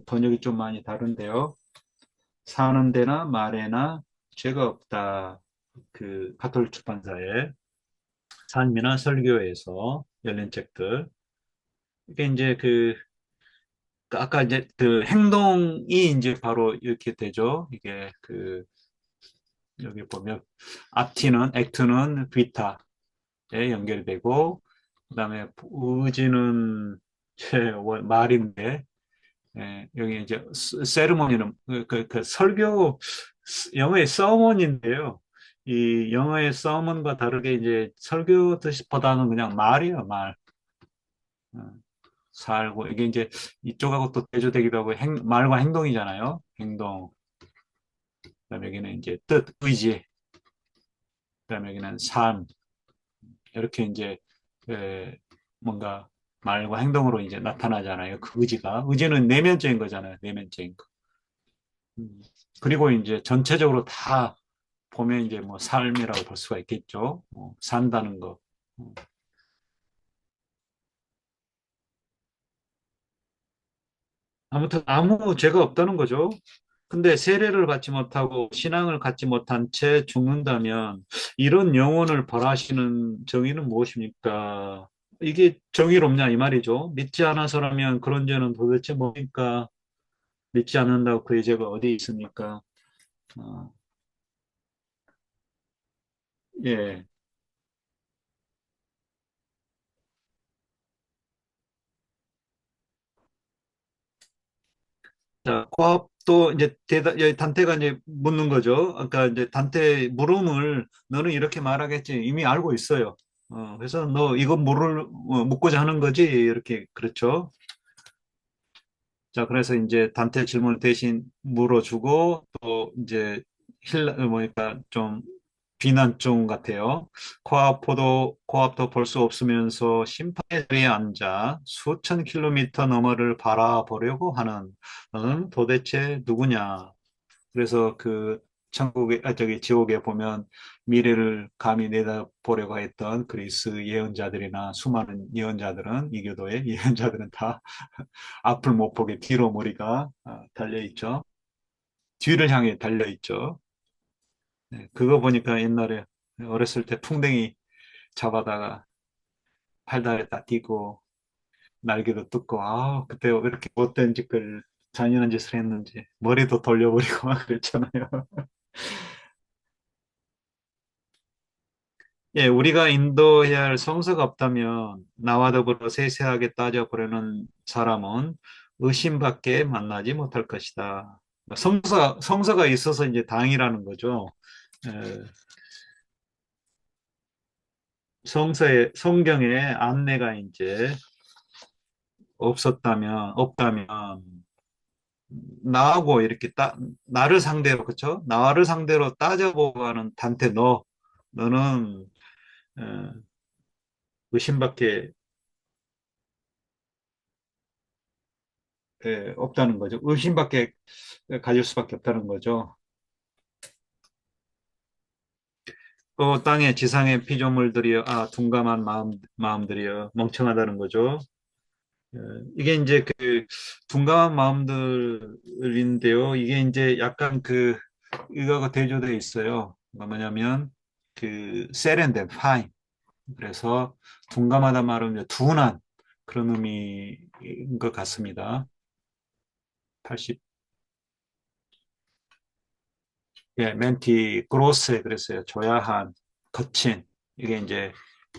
번역이 좀 많이 다른데요. 사는 데나 말에나 죄가 없다. 그 가톨릭 출판사의 삶이나 설교에서 열린 책들. 이게 이제 그 아까 이제 그 행동이 이제 바로 이렇게 되죠. 이게 그 여기 보면 앞티는 액트는 비타에 연결되고 그다음에 의지는 제 말인데 여기 이제 세르모니는 그 설교 영어의 서먼인데요. 이 영어의 서먼과 다르게 이제 설교 뜻보다는 그냥 말이에요, 말. 어, 살고 이게 이제 이쪽하고 또 대조되기도 하고 말과 행동이잖아요. 행동. 그다음에 여기는 이제 뜻, 의지. 그다음에 여기는 삶. 이렇게 이제 에, 뭔가 말과 행동으로 이제 나타나잖아요. 그 의지가. 의지는 내면적인 거잖아요. 내면적인 거. 음. 그리고 이제 전체적으로 다 보면 이제 뭐 삶이라고 볼 수가 있겠죠. 산다는 거. 어. 아무튼 아무 죄가 없다는 거죠. 근데 세례를 받지 못하고 신앙을 갖지 못한 채 죽는다면 이런 영혼을 벌하시는 정의는 무엇입니까? 이게 정의롭냐 이 말이죠. 믿지 않아서라면 그런 죄는 도대체 뭡니까? 믿지 않는다고 그의 죄가 어디 있습니까? 어, 예. 자, 코앞도 이제 단테가 이제 묻는 거죠. 아까 이제 단테 물음을 너는 이렇게 말하겠지. 이미 알고 있어요. 그래서 너 이거 묻고자 하는 거지. 이렇게 그렇죠. 자, 그래서 이제 단테 질문 대신 물어주고 또 이제 뭐니까 좀 비난중 같아요. 코앞도 볼 수 없으면서 심판의 자리에 앉아 수천 킬로미터 너머를 바라보려고 하는 너는 도대체 누구냐? 그래서 그 저기 지옥에 보면 미래를 감히 내다보려고 했던 그리스 예언자들이나 수많은 예언자들은, 이교도의 예언자들은 다 앞을 못 보게 뒤로 머리가 달려 있죠. 뒤를 향해 달려 있죠. 네, 그거 보니까 옛날에 어렸을 때 풍뎅이 잡아다가 팔다리에다 띄고 날개도 뜯고, 그때 왜 이렇게 못된 짓을, 잔인한 짓을 했는지 머리도 돌려버리고 막 그랬잖아요. 예, 우리가 인도해야 할 성서가 없다면 나와 더불어 세세하게 따져보려는 사람은 의심밖에 만나지 못할 것이다. 성서가 있어서 이제 다행이라는 거죠. 에, 성경에 안내가 이제 없다면, 나하고 이렇게 나를 상대로, 그쵸? 나를 상대로 따져보고 하는 단테 너는 에, 의심밖에 없다는 거죠. 의심밖에 가질 수밖에 없다는 거죠. 또 땅의 지상의 피조물들이여, 둔감한 마음들이여, 멍청하다는 거죠. 예, 이게 이제 그 둔감한 마음들인데요. 이게 이제 약간 이거가 대조되어 있어요. 뭐냐면 세렌데 파임. 그래서 둔감하다 말은 이제 둔한 그런 의미인 것 같습니다. 80, 예, 멘티 그로스 그랬어요. 조야한, 거친. 이게 이제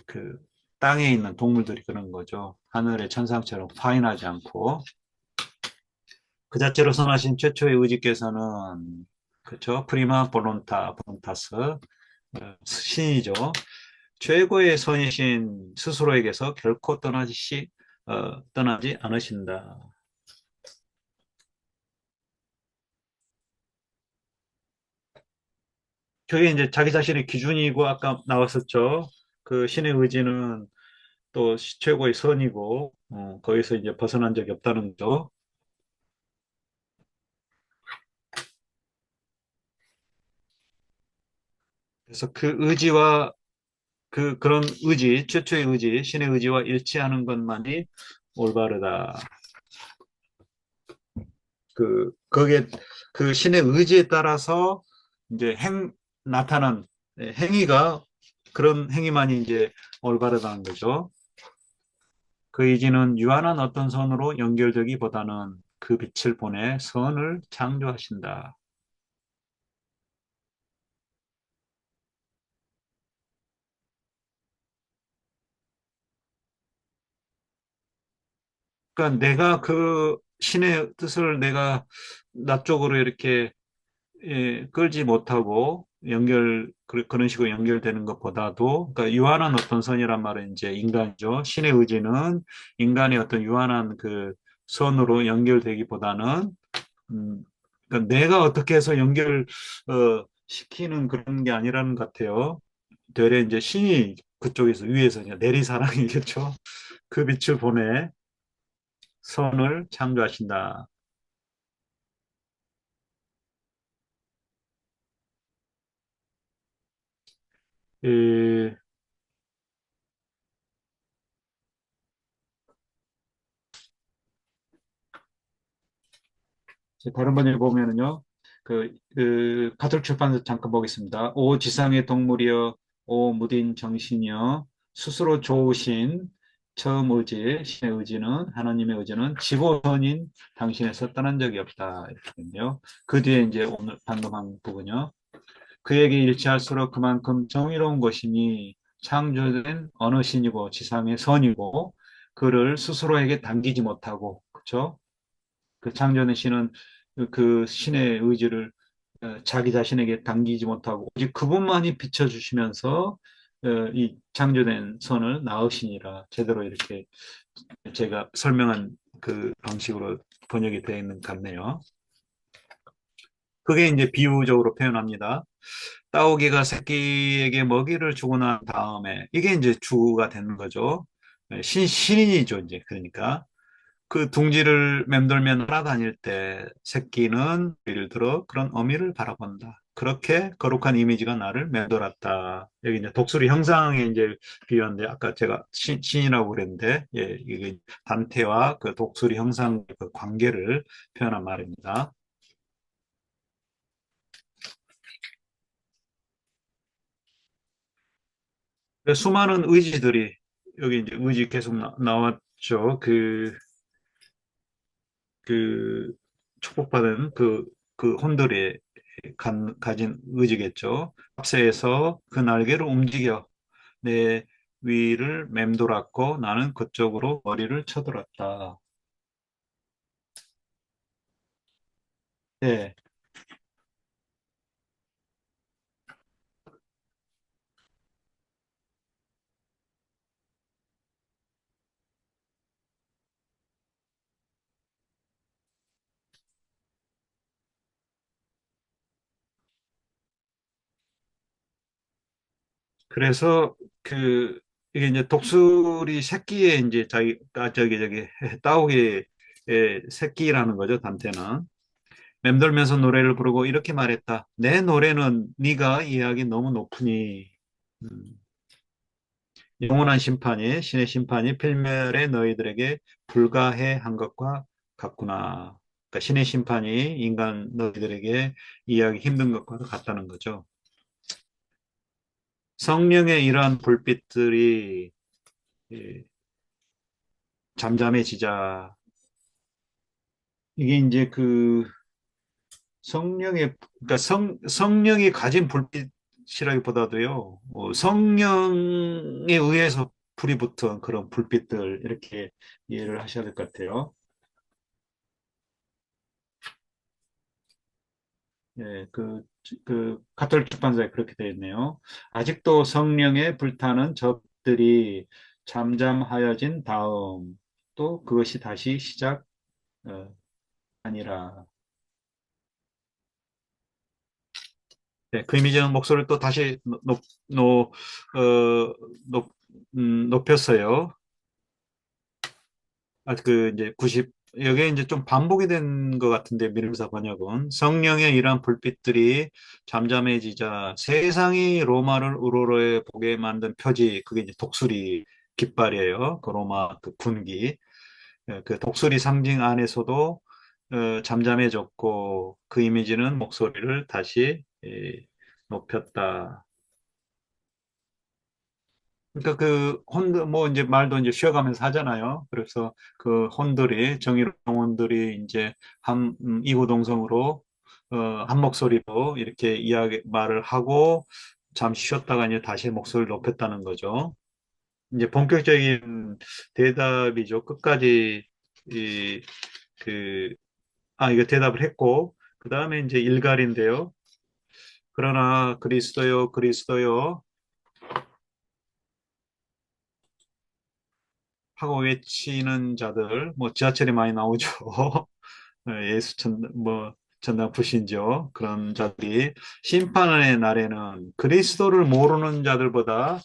그 땅에 있는 동물들이 그런 거죠. 하늘의 천상처럼 파인하지 않고 그 자체로 선하신 최초의 의지께서는 그렇죠. 프리마 볼론타스 신이죠. 최고의 선이신 스스로에게서 결코 떠나지 않으신다. 그게 이제 자기 자신의 기준이고 아까 나왔었죠. 그 신의 의지는 또 최고의 선이고 거기서 이제 벗어난 적이 없다는 거죠. 그래서 그 의지와 그런 의지, 최초의 의지, 신의 의지와 일치하는 것만이 올바르다. 거기에 그 신의 의지에 따라서 이제 나타난 행위가 그런 행위만이 이제 올바르다는 거죠. 그 의지는 유한한 어떤 선으로 연결되기보다는 그 빛을 보내 선을 창조하신다. 그러니까 내가 그 신의 뜻을 내가 나 쪽으로 이렇게 끌지 못하고 그런 식으로 연결되는 것보다도, 그러니까 유한한 어떤 선이란 말은 이제 인간이죠. 신의 의지는 인간의 어떤 유한한 그 선으로 연결되기보다는, 음, 그러니까 내가 어떻게 해서 시키는 그런 게 아니라는 것 같아요. 되레 이제 신이 그쪽에서 위에서 이제 내리사랑이겠죠. 그 빛을 보내 선을 창조하신다. 에, 다른 번역에 보면은요, 가톨 출판서 잠깐 보겠습니다. 오 지상의 동물이여, 오 무딘 정신이여, 스스로 좋으신 처음 의지, 신의 의지는, 하나님의 의지는 지고선인 당신에서 떠난 적이 없다. 이렇게 되네요. 그 뒤에 이제 오늘 방금 한 부분요. 그에게 일치할수록 그만큼 정의로운 것이니 창조된 어느 신이고 지상의 선이고 그를 스스로에게 당기지 못하고, 그렇죠? 그 창조된 신은 그 신의 의지를 자기 자신에게 당기지 못하고 오직 그분만이 비춰주시면서 이 창조된 선을 낳으시니라. 제대로 이렇게 제가 설명한 그 방식으로 번역이 되어 있는 것 같네요. 그게 이제 비유적으로 표현합니다. 따오기가 새끼에게 먹이를 주고 난 다음에 이게 이제 주가 되는 거죠. 신인이죠, 이제. 그러니까. 그 둥지를 맴돌며 날아다닐 때 새끼는 예를 들어 그런 어미를 바라본다. 그렇게 거룩한 이미지가 나를 맴돌았다. 여기 이제 독수리 형상에 이제 비유한데 아까 제가 신이라고 그랬는데 예, 이게 단테와 그 독수리 형상 그 관계를 표현한 말입니다. 수많은 의지들이 여기 이제 의지 계속 나왔죠. 그 축복받은 그 혼들이 가진 의지겠죠. 합세에서 그 날개를 움직여 내 위를 맴돌았고 나는 그쪽으로 머리를 쳐들었다. 네. 그래서 그 이게 이제 독수리 새끼의 이제 저기 따오기의 새끼라는 거죠. 단테는 맴돌면서 노래를 부르고 이렇게 말했다. 내 노래는 네가 이해하기 너무 높으니 음, 영원한 심판이 신의 심판이 필멸의 너희들에게 불가해 한 것과 같구나. 그러니까 신의 심판이 인간 너희들에게 이해하기 힘든 것과도 같다는 거죠. 성령의 이러한 불빛들이 예, 잠잠해지자. 이게 이제 그 그러니까 성령이 가진 불빛이라기보다도요, 성령에 의해서 불이 붙은 그런 불빛들, 이렇게 이해를 하셔야 될 것 같아요. 예, 가톨릭 출판사에 그렇게 되어 있네요. 아직도 성령에 불타는 접들이 잠잠하여진 다음, 또 그것이 다시 시작, 아니라. 네, 그 이미지는 목소리를 또 다시 높, 어, 높, 높였어요. 이제 90, 여기에 이제 좀 반복이 된 것 같은데, 미름사 번역은. 성령의 이러한 불빛들이 잠잠해지자 세상이 로마를 우러러 보게 만든 표지, 그게 이제 독수리 깃발이에요. 그 로마 그 군기. 그 독수리 상징 안에서도 잠잠해졌고, 그 이미지는 목소리를 다시 높였다. 그러니까 그 혼드 뭐 이제 말도 이제 쉬어가면서 하잖아요. 그래서 그 혼들이 정의로운 혼들이 이제 한 이구동성으로 한 목소리로 이렇게 이야기 말을 하고 잠시 쉬었다가 이제 다시 목소리를 높였다는 거죠. 이제 본격적인 대답이죠. 끝까지 이 그 이거 대답을 했고 그 다음에 이제 일갈인데요. 그러나 그리스도요, 그리스도요 하고 외치는 자들, 뭐 지하철에 많이 나오죠. 예수 전당 불신죠. 그런 자들이 심판의 날에는 그리스도를 모르는 자들보다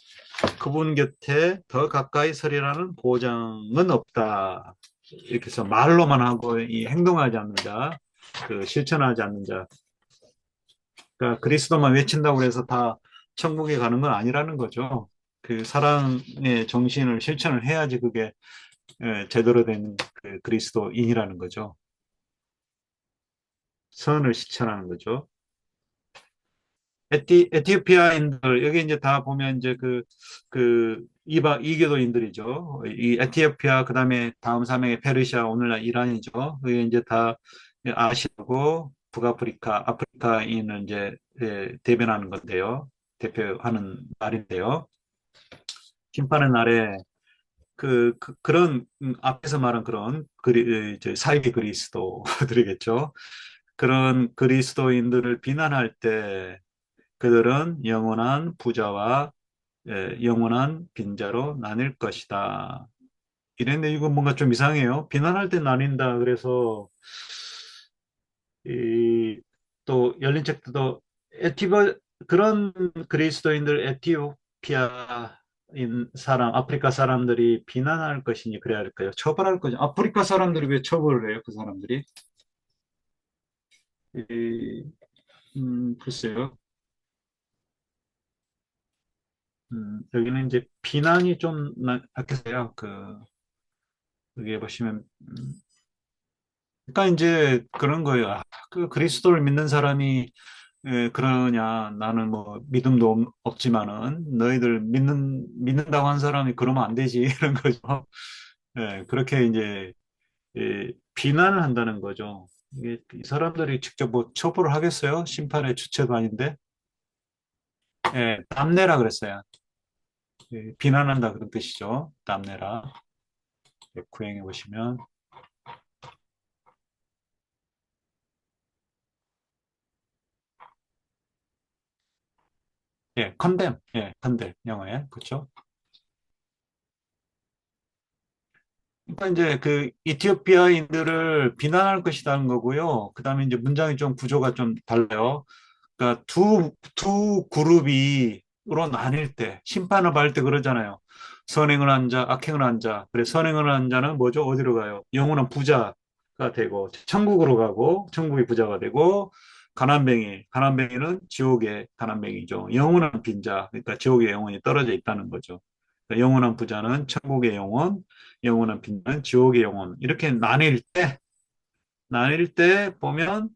그분 곁에 더 가까이 서리라는 보장은 없다. 이렇게 해서 말로만 하고 이 행동하지 않는 자, 그 실천하지 않는 자. 그러니까 그리스도만 외친다고 해서 다 천국에 가는 건 아니라는 거죠. 그 사랑의 정신을 실천을 해야지 그게 제대로 된 그 그리스도인이라는 거죠. 선을 실천하는 거죠. 에티오피아인들, 여기 이제 다 보면 이제 이교도인들이죠. 이 에티오피아, 그 다음에 다음 사명의 페르시아, 오늘날 이란이죠. 그게 이제 다 아시아고 북아프리카, 아프리카인을 이제 대변하는 건데요. 대표하는 말인데요. 심판의 날에 런 앞에서 말한 그런 사이비 그리스도들이겠죠. 그런 그리스도인들을 비난할 때 그들은 영원한 부자와 영원한 빈자로 나뉠 것이다. 이랬는데 이거 뭔가 좀 이상해요. 비난할 때 나뉜다. 그래서 또 열린 책도 그런 그리스도인들 에티오피아 사람, 아프리카 사람들이 비난할 것이니 그래야 할까요? 처벌할 거죠. 아프리카 사람들이 왜 처벌을 해요? 그 사람들이? 이, 글쎄요. 여기는 이제 비난이 좀 약해서요. 여기 보시면, 그러니까 이제 그런 거예요. 아, 그 그리스도를 믿는 사람이 그러냐? 나는 뭐 믿음도 없지만은 너희들 믿는다고 한 사람이 그러면 안 되지 이런 거죠. 그렇게 이제 비난을 한다는 거죠. 이게 이 사람들이 직접 뭐 처벌을 하겠어요? 심판의 주체도 아닌데, 담내라 그랬어요. 비난한다 그런 뜻이죠. 담내라. 구행해 보시면, 컨뎀, 컨뎀 영어에 그렇죠. 그러니까 이제 그 이티오피아인들을 비난할 것이라는 거고요. 그다음에 이제 문장이 좀 구조가 좀 달라요. 그러니까 두 그룹으로 나뉠 때, 심판을 받을 때 그러잖아요. 선행을 한 자, 악행을 한 자. 그래, 선행을 한 자는 뭐죠? 어디로 가요? 영원한 부자가 되고, 천국으로 가고, 천국의 부자가 되고, 가난뱅이는 지옥의 가난뱅이죠. 영원한 빈자, 그러니까 지옥의 영혼이 떨어져 있다는 거죠. 그러니까 영원한 부자는 천국의 영혼, 영원한 빈자는 지옥의 영혼. 이렇게 나뉠 때 보면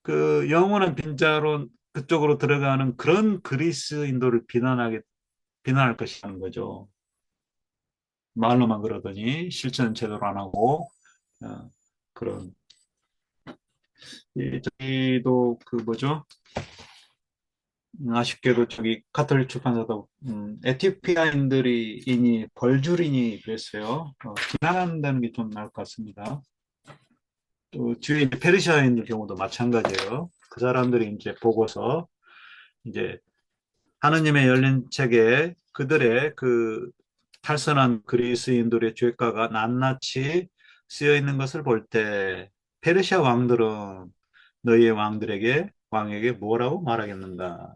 그 영원한 빈자로 그쪽으로 들어가는 그런 그리스인도를 비난할 것이라는 거죠. 말로만 그러더니 실천은 제대로 안 하고 그런 저기도 그 뭐죠? 아쉽게도 저기 카톨릭 출판사도 에티오피아인들이 이니 벌주린이 그랬어요. 비난한다는 게 좀 나을 것 같습니다. 또 뒤에 이제 페르시아인들 경우도 마찬가지예요. 그 사람들이 이제 보고서 이제 하느님의 열린 책에 그들의 그 탈선한 그리스인들의 죄가가 낱낱이 쓰여 있는 것을 볼 때 페르시아 왕들은 너희의 왕에게 뭐라고 말하겠는가?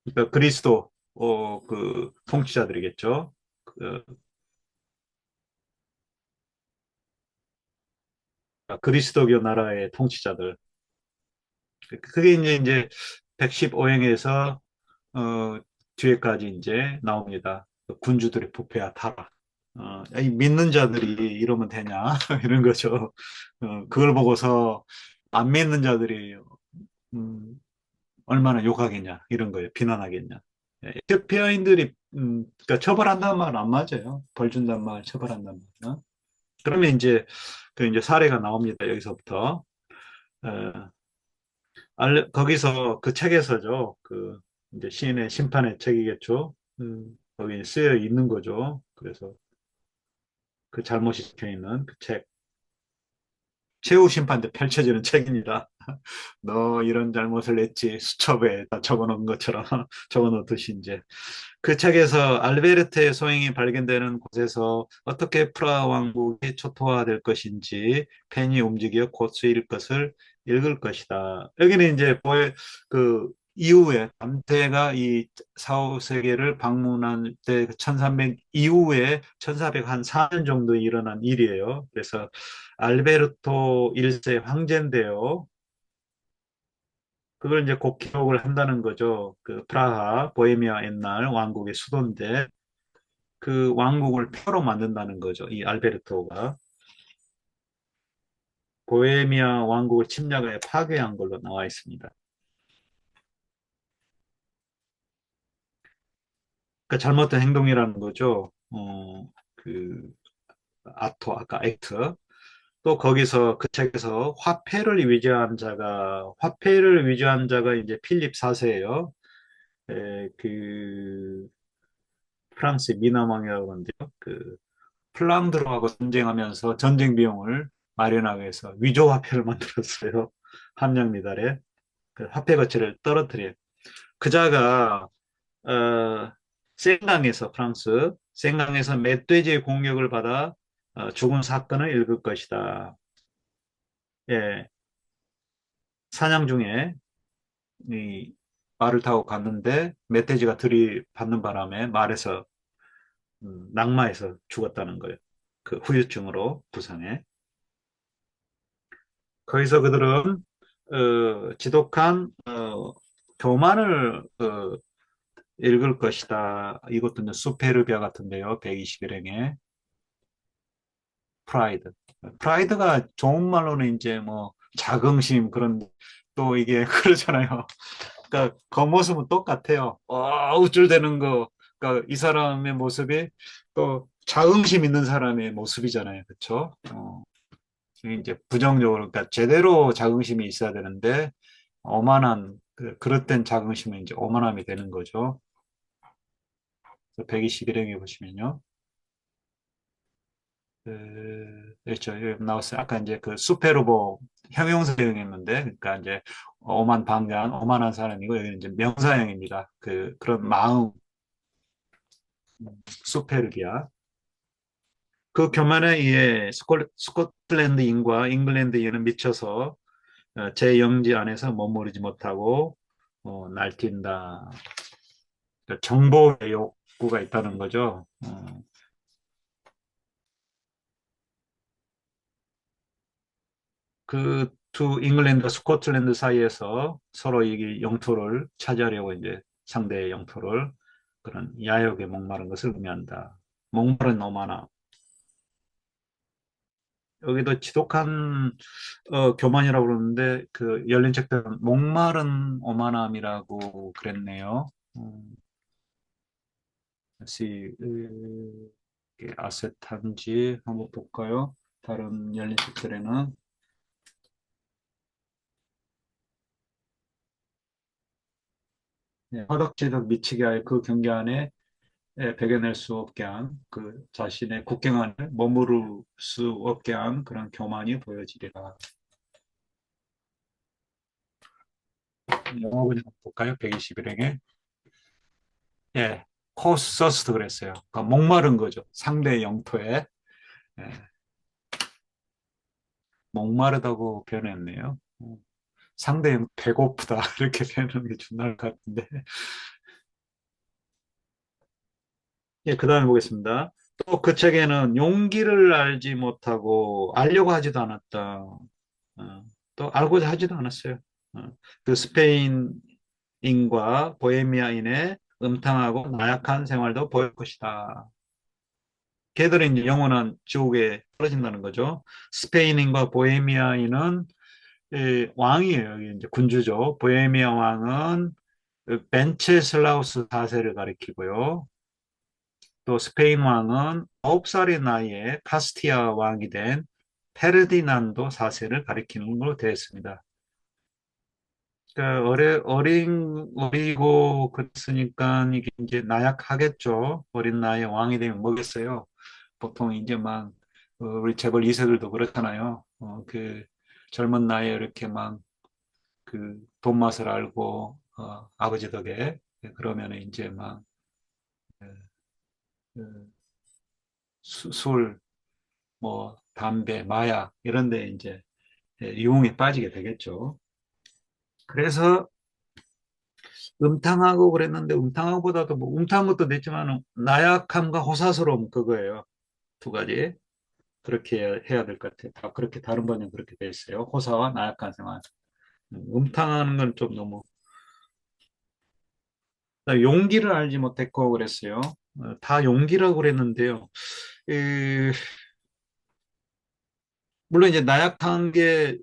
그러니까 그리스도 그 통치자들이겠죠. 그, 그리스도교 나라의 통치자들. 그게 이제 115행에서 어, 뒤에까지 이제 나옵니다. 군주들의 부패와 타락. 이 믿는 자들이 이러면 되냐? 이런 거죠. 그걸 보고서 안 믿는 자들이 음, 얼마나 욕하겠냐? 이런 거예요. 비난하겠냐? 에티오피아인들이 그러니까 처벌한다는 말은 안 맞아요. 벌 준다는 말, 처벌한다는 말. 그러면 이제 사례가 나옵니다. 여기서부터. 어, 거기서 그 책에서죠. 이제 시인의 심판의 책이겠죠. 거기 쓰여 있는 거죠. 그래서 그 잘못이 적혀 있는 그 책. 최후 심판 때 펼쳐지는 책입니다. 너 이런 잘못을 했지. 수첩에 다 적어놓은 것처럼 적어놓듯이 이제. 그 책에서 알베르트의 소행이 발견되는 곳에서 어떻게 프라하 왕국이 초토화될 것인지 펜이 움직여 곧 쓰일 것을 읽을 것이다. 여기는 이제 그 이후에 담대가 이 사후세계를 방문한 때 1300 이후에 1400한 4년 정도 일어난 일이에요. 그래서 알베르토 1세 황제인데요. 그걸 이제 곧 기록을 한다는 거죠. 그 프라하, 보헤미아 옛날 왕국의 수도인데 그 왕국을 표로 만든다는 거죠. 이 알베르토가 보헤미아 왕국을 침략해 파괴한 걸로 나와 있습니다. 그 잘못된 행동이라는 거죠. 그 아까 액트. 또 거기서 그 책에서 화폐를 위조한 자가 이제 필립 4세예요. 그 프랑스의 미남왕이라고 하는데요. 그 플랑드로하고 전쟁하면서 전쟁 비용을 마련하기 위해서 위조 화폐를 만들었어요. 함량 미달에 그 화폐 가치를 떨어뜨려. 그자가 프랑스 생강에서 멧돼지의 공격을 받아 죽은 사건을 읽을 것이다. 예, 사냥 중에 이 말을 타고 갔는데 멧돼지가 들이받는 바람에 말에서 낙마해서 죽었다는 거예요. 그 후유증으로 부상해. 거기서 그들은 지독한 교만을 읽을 것이다. 이것도 이제 수페르비아 같은데요. 121행에 프라이드. 프라이드가 좋은 말로는 이제 뭐 자긍심 그런 또 이게 그러잖아요. 그러니까 겉모습은 똑같아요. 우쭐대는 거. 그러니까 이 사람의 모습이 또 자긍심 있는 사람의 모습이잖아요. 그렇죠? 이제 부정적으로 그러니까 제대로 자긍심이 있어야 되는데 오만한 그릇된 자긍심은 이제 오만함이 되는 거죠. 121행에 보시면요. 그렇죠. 여기 나왔어요. 아까 이제 그 수페르보 형용사형이었는데, 그러니까 이제 오만 방자한 오만한 사람이고 여기는 이제 명사형입니다. 그런 마음, 수페르비아. 그 교만에 의해 스코틀랜드인과 잉글랜드인은 미쳐서 제 영지 안에서 머무르지 못하고 날뛴다. 그러니까 정보의 욕구가 있다는 거죠. 그 두 잉글랜드와 스코틀랜드 사이에서 서로 이게 영토를 차지하려고 이제 상대의 영토를 그런 야욕에 목마른 것을 의미한다. 목마른 오만함. 여기도 지독한 교만이라고 그러는데 그 열린 책들은 목마른 오만함이라고 그랬네요. 다시 이게 아세탄지 한번 볼까요? 다른 열린 책들에는 허덕지덕 미치게 할 그 경계 안에 배겨낼 수 없게 한 그 자신의 국경 안에 머무를 수 없게 한 그런 교만이 보여지리라. 영어 그냥 볼까요? 121행에. 예, 코서스도 그랬어요. 그러니까 목마른 거죠. 상대의 영토에. 예, 목마르다고 표현했네요. 상대의 배고프다. 이렇게 표현하는 게 좀 나을 것 같은데. 예, 그 다음에 보겠습니다. 또 그 책에는 용기를 알지 못하고 알려고 하지도 않았다. 또 알고자 하지도 않았어요. 어, 그 스페인인과 보헤미아인의 음탕하고 나약한 생활도 보일 것이다. 걔들이 이제 영원한 지옥에 떨어진다는 거죠. 스페인인과 보헤미아인은 왕이에요. 여기 이제 군주죠. 보헤미아 왕은 벤체슬라우스 4세를 가리키고요. 또 스페인 왕은 9살의 나이에 카스티아 왕이 된 페르디난도 4세를 가리키는 걸로 되어 있습니다. 그러니까 어리고 그랬으니까 이게 이제 나약하겠죠. 어린 나이에 왕이 되면 뭐겠어요. 보통 이제 막 우리 재벌 2세들도 그렇잖아요. 그 젊은 나이에 이렇게 막 그 돈 맛을 알고 아버지 덕에 그러면 이제 막 어, 어, 술, 뭐 담배, 마약 이런 데 이제 유흥에 빠지게 되겠죠. 그래서 음탕하고 그랬는데 음탕하고보다도 뭐 음탕한 것도 됐지만 나약함과 호사스러움 그거예요. 두 가지. 그렇게 해야 될 것 같아요. 다 그렇게 다른 번역 그렇게 돼 있어요. 호사와 나약한 생활. 음탕하는 건 좀 너무 용기를 알지 못했고 그랬어요. 다 용기라고 그랬는데요. 에, 물론 이제 나약한 게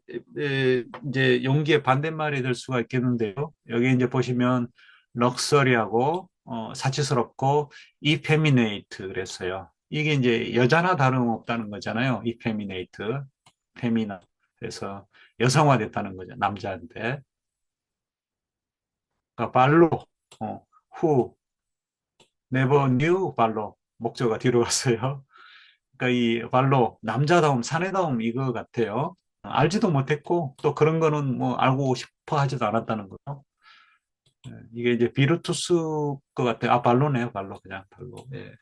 이제 용기의 반대말이 될 수가 있겠는데요. 여기 이제 보시면 럭셔리하고 사치스럽고 이페미네이트 그랬어요. 이게 이제 여자나 다름없다는 거잖아요. 이페미네이트, 페미나. 그래서 여성화됐다는 거죠. 남자한테. 그러니까 발로, 후, 네버 뉴 발로 목조가 뒤로 갔어요. 그러니까 이 발로 남자다움, 사내다움 이거 같아요. 알지도 못했고 또 그런 거는 뭐 알고 싶어 하지도 않았다는 거죠. 이게 이제 비루투스 것 같아요. 아, 발로네요, 발로. 그냥 발로. 예.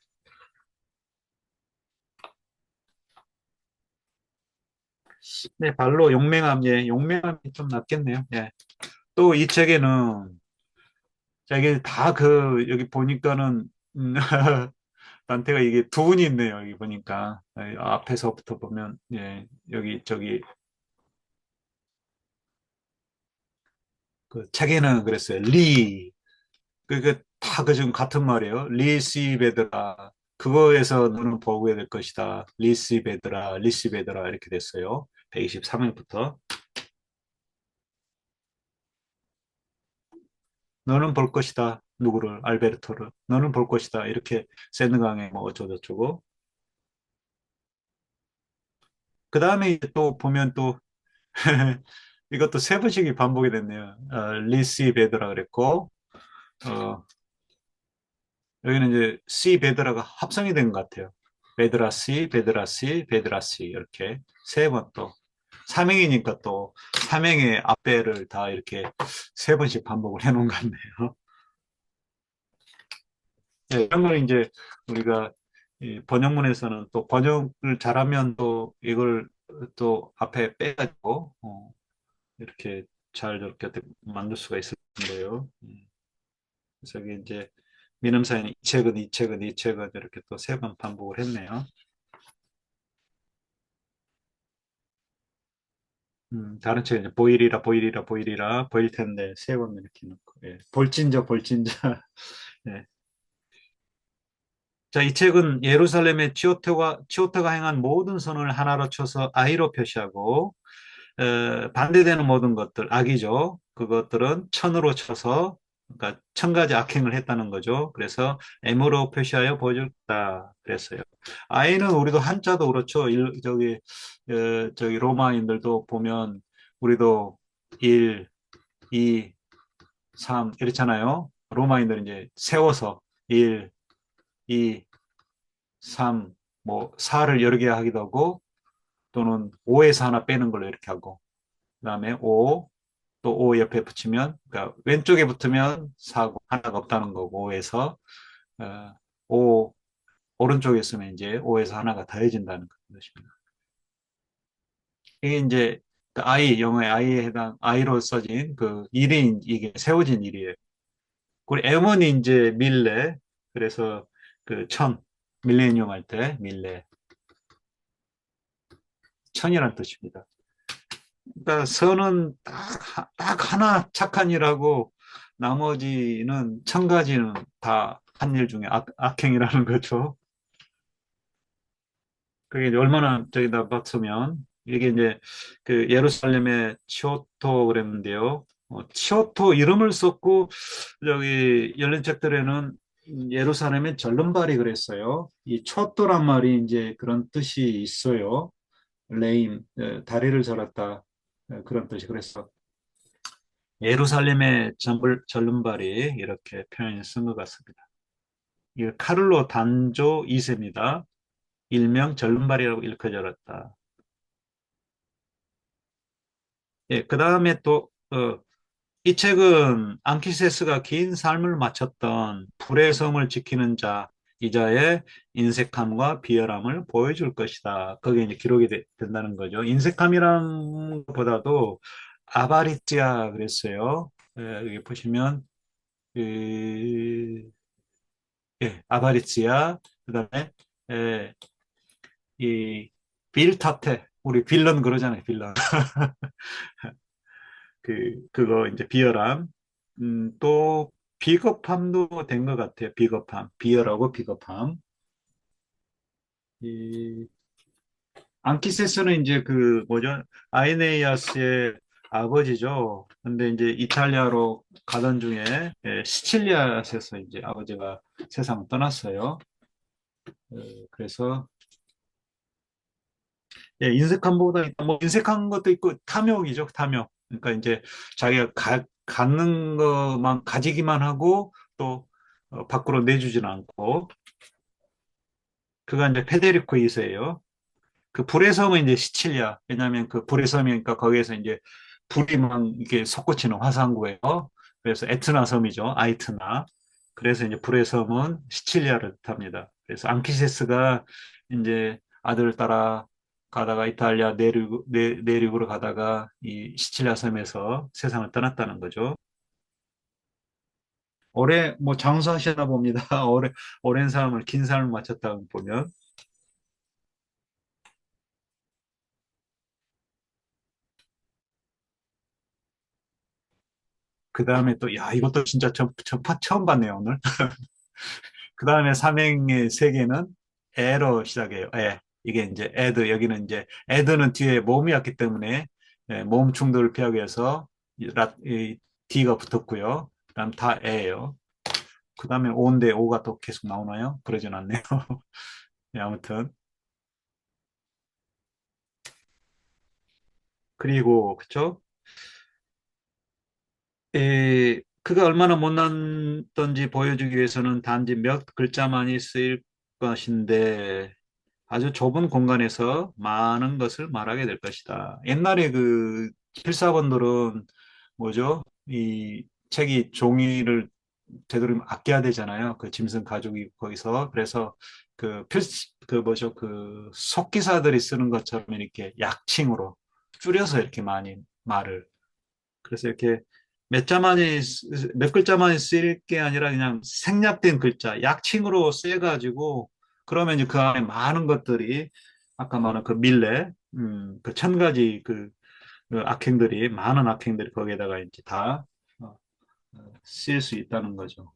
네, 발로 용맹함, 예, 용맹함이 좀 낫겠네요. 예. 또 이 책에는 자, 이게 다 여기 보니까는, 단테가 이게 두 분이 있네요. 여기 보니까. 앞에서부터 보면, 예, 여기, 저기, 그 책에는 그랬어요. 그게 다 그 지금 같은 말이에요. 리시베드라. 그거에서 너는 보호해야 될 것이다. 리시베드라 이렇게 됐어요. 123회부터. 너는 볼 것이다. 누구를? 알베르토를. 너는 볼 것이다. 이렇게 세느강에 뭐 어쩌고저쩌고. 그 다음에 또 보면 또 이것도 세 번씩이 반복이 됐네요. 리시베드라 그랬고, 어, 여기는 이제 시 베드라가 합성이 된 것 같아요. 베드라시 이렇게 세 번 또. 삼행이니까 또 삼행의 앞배를 다 이렇게 세 번씩 반복을 해놓은 것 같네요. 네, 이런 거는 이제 우리가 이 번역문에서는 또 번역을 잘하면 또 이걸 또 앞에 빼가지고 이렇게 잘 저렇게 만들 수가 있을 거예요. 그래서 이게 이제 민음사에는 이 책은 이렇게 또 세 번 반복을 했네요. 다른 책은 이제 보일 텐데 세 번 이렇게 넣고 예. 볼진저 예. 자, 이 책은 예루살렘의 치오토가 행한 모든 선을 하나로 쳐서 아이로 표시하고 반대되는 모든 것들 악이죠. 그것들은 천으로 쳐서 그러니까 천 가지 악행을 했다는 거죠. 그래서 M으로 표시하여 보여줬다 그랬어요. 아이는 우리도 한자도 그렇죠. 저기 로마인들도 보면 우리도 1, 2, 3 이렇잖아요. 로마인들은 이제 세워서 1, 2, 3, 뭐 4를 여러 개 하기도 하고 또는 5에서 하나 빼는 걸로 이렇게 하고 그다음에 5, 또 5 옆에 붙이면 그러니까 왼쪽에 붙으면 4고 하나가 없다는 거고 5에서 5 오른쪽에 있으면 이제 5에서 하나가 더해진다는 것입니다. 이게 이제 그 I 영어의 I에 해당 I로 써진 그 일이 이게 세워진 일이에요. 그리고 M은 이제 밀레 그래서 그 천 밀레니엄 할 때 밀레 천이란 뜻입니다. 그러니까 선은 딱 하나 착한 일하고 나머지는 천 가지는 다 한 일 중에 악행이라는 거죠. 그게 이제 얼마나 저기다 봤으면 이게 이제 그 예루살렘의 치오토 그랬는데요. 치오토 이름을 썼고 저기 열린 책들에는 예루살렘의 절름발이 그랬어요. 이 초토란 말이 이제 그런 뜻이 있어요. 레임, 다리를 절었다. 그런 뜻이 그래서 예루살렘의 절름발이 이렇게 표현을 쓴 것 같습니다. 이 카를로 단조 2세입니다. 일명 절름발이라고 일컬어졌다. 예, 그 다음에 또, 이 책은 앙키세스가 긴 삶을 마쳤던 불의 성을 지키는 자, 이자의 인색함과 비열함을 보여줄 것이다. 그게 이제 기록이 된다는 거죠. 인색함이란 것보다도 아바리티아 그랬어요. 예, 여기 보시면, 그, 예, 아바리티아, 그 다음에, 예, 이, 빌타테, 우리 빌런 그러잖아요, 빌런. 그거 이제 비열함. 또 비겁함도 된 것 같아요. 비겁함. 비열하고 비겁함. 이 앙키세스는 이제 그 뭐죠? 아이네이아스의 아버지죠. 근데 이제 이탈리아로 가던 중에 시칠리아에서 이제 아버지가 세상을 떠났어요. 그래서 인색함보다 뭐 인색한 것도 있고 탐욕이죠. 탐욕. 그러니까 이제 자기가 갖는 것만 가지기만 하고 또 밖으로 내주지는 않고 그가 이제 페데리코 2세예요. 그 불의 섬은 이제 시칠리아. 왜냐하면 그 불의 섬이니까 거기에서 이제 불이 막 이렇게 솟구치는 화산구예요. 그래서 에트나 섬이죠. 아이트나. 그래서 이제 불의 섬은 시칠리아를 뜻합니다. 그래서 앙키세스가 이제 아들을 따라 가다가 이탈리아 내륙으로 가다가 이 시칠리아 섬에서 세상을 떠났다는 거죠. 오래 뭐 장수하시나 봅니다. 오랜 삶을 긴 삶을 마쳤다 보면 그 다음에 또 야 이것도 진짜 처음 봤네요 오늘. 그 다음에 삼행의 세 개는 에로 시작해요. 에. 이게 이제 에드, 여기는 이제 에드는 뒤에 모음이 왔기 때문에 모음 충돌을 피하기 위해서 이 D가 붙었고요. 그다음 다 에예요. 그 다음에 오인데 오가 또 계속 나오나요? 그러진 않네요. 네, 아무튼 그리고 그쵸? 그가 얼마나 못났던지 보여주기 위해서는 단지 몇 글자만이 쓰일 것인데 아주 좁은 공간에서 많은 것을 말하게 될 것이다. 옛날에 그 필사본들은 뭐죠? 이 책이 종이를 되도록 아껴야 되잖아요. 그 짐승 가죽이 거기서. 그래서 그 뭐죠? 그 속기사들이 쓰는 것처럼 이렇게 약칭으로 줄여서 이렇게 많이 말을. 그래서 이렇게 몇 글자만이 쓰일 게 아니라 그냥 생략된 글자, 약칭으로 쓰여가지고 그러면 이제 그 안에 많은 것들이 아까 말한 그 밀레, 그 천 가지 그 악행들이 많은 악행들이 거기에다가 이제 다 쓰일 수 있다는 거죠.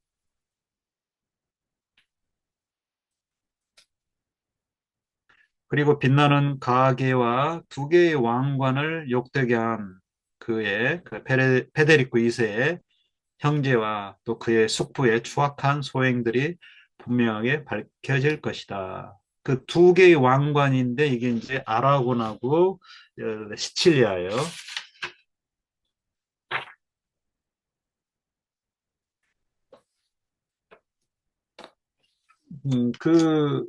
그리고 빛나는 가계와 두 개의 왕관을 욕되게 한 그의 그 페데리코 2세의 형제와 또 그의 숙부의 추악한 소행들이 분명하게 밝혀질 것이다. 그 두 개의 왕관인데 이게 이제 아라곤하고 시칠리아예요. 그,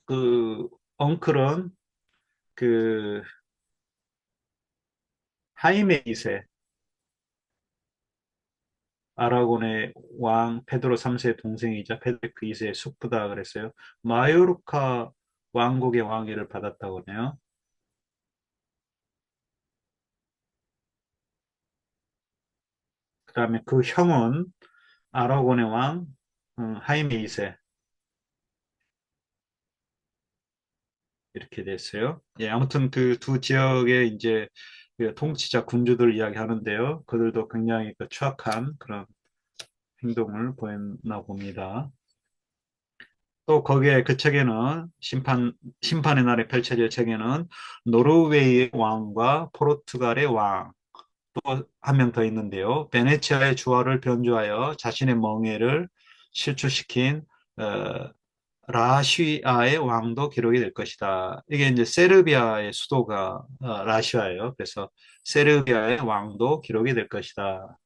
그 엉클은 그 하이메 2세 아라곤의 왕 페드로 3세의 동생이자 페드리크 2세의 숙부다 그랬어요. 마요르카 왕국의 왕위를 받았다고 하네요. 그다음에 그 형은 아라곤의 왕 하이메 2세 이렇게 됐어요. 예, 아무튼 그 두 지역의 이제 그 통치자 군주들 이야기하는데요. 그들도 굉장히 그 추악한 그런 행동을 보였나 봅니다. 또 거기에 그 책에는 심판의 날에 펼쳐질 책에는 노르웨이의 왕과 포르투갈의 왕, 또 한 명 더 있는데요. 베네치아의 주화를 변주하여 자신의 멍에를 실추시킨 어, 라시아의 왕도 기록이 될 것이다. 이게 이제 세르비아의 수도가 라시아예요. 그래서 세르비아의 왕도 기록이 될 것이다.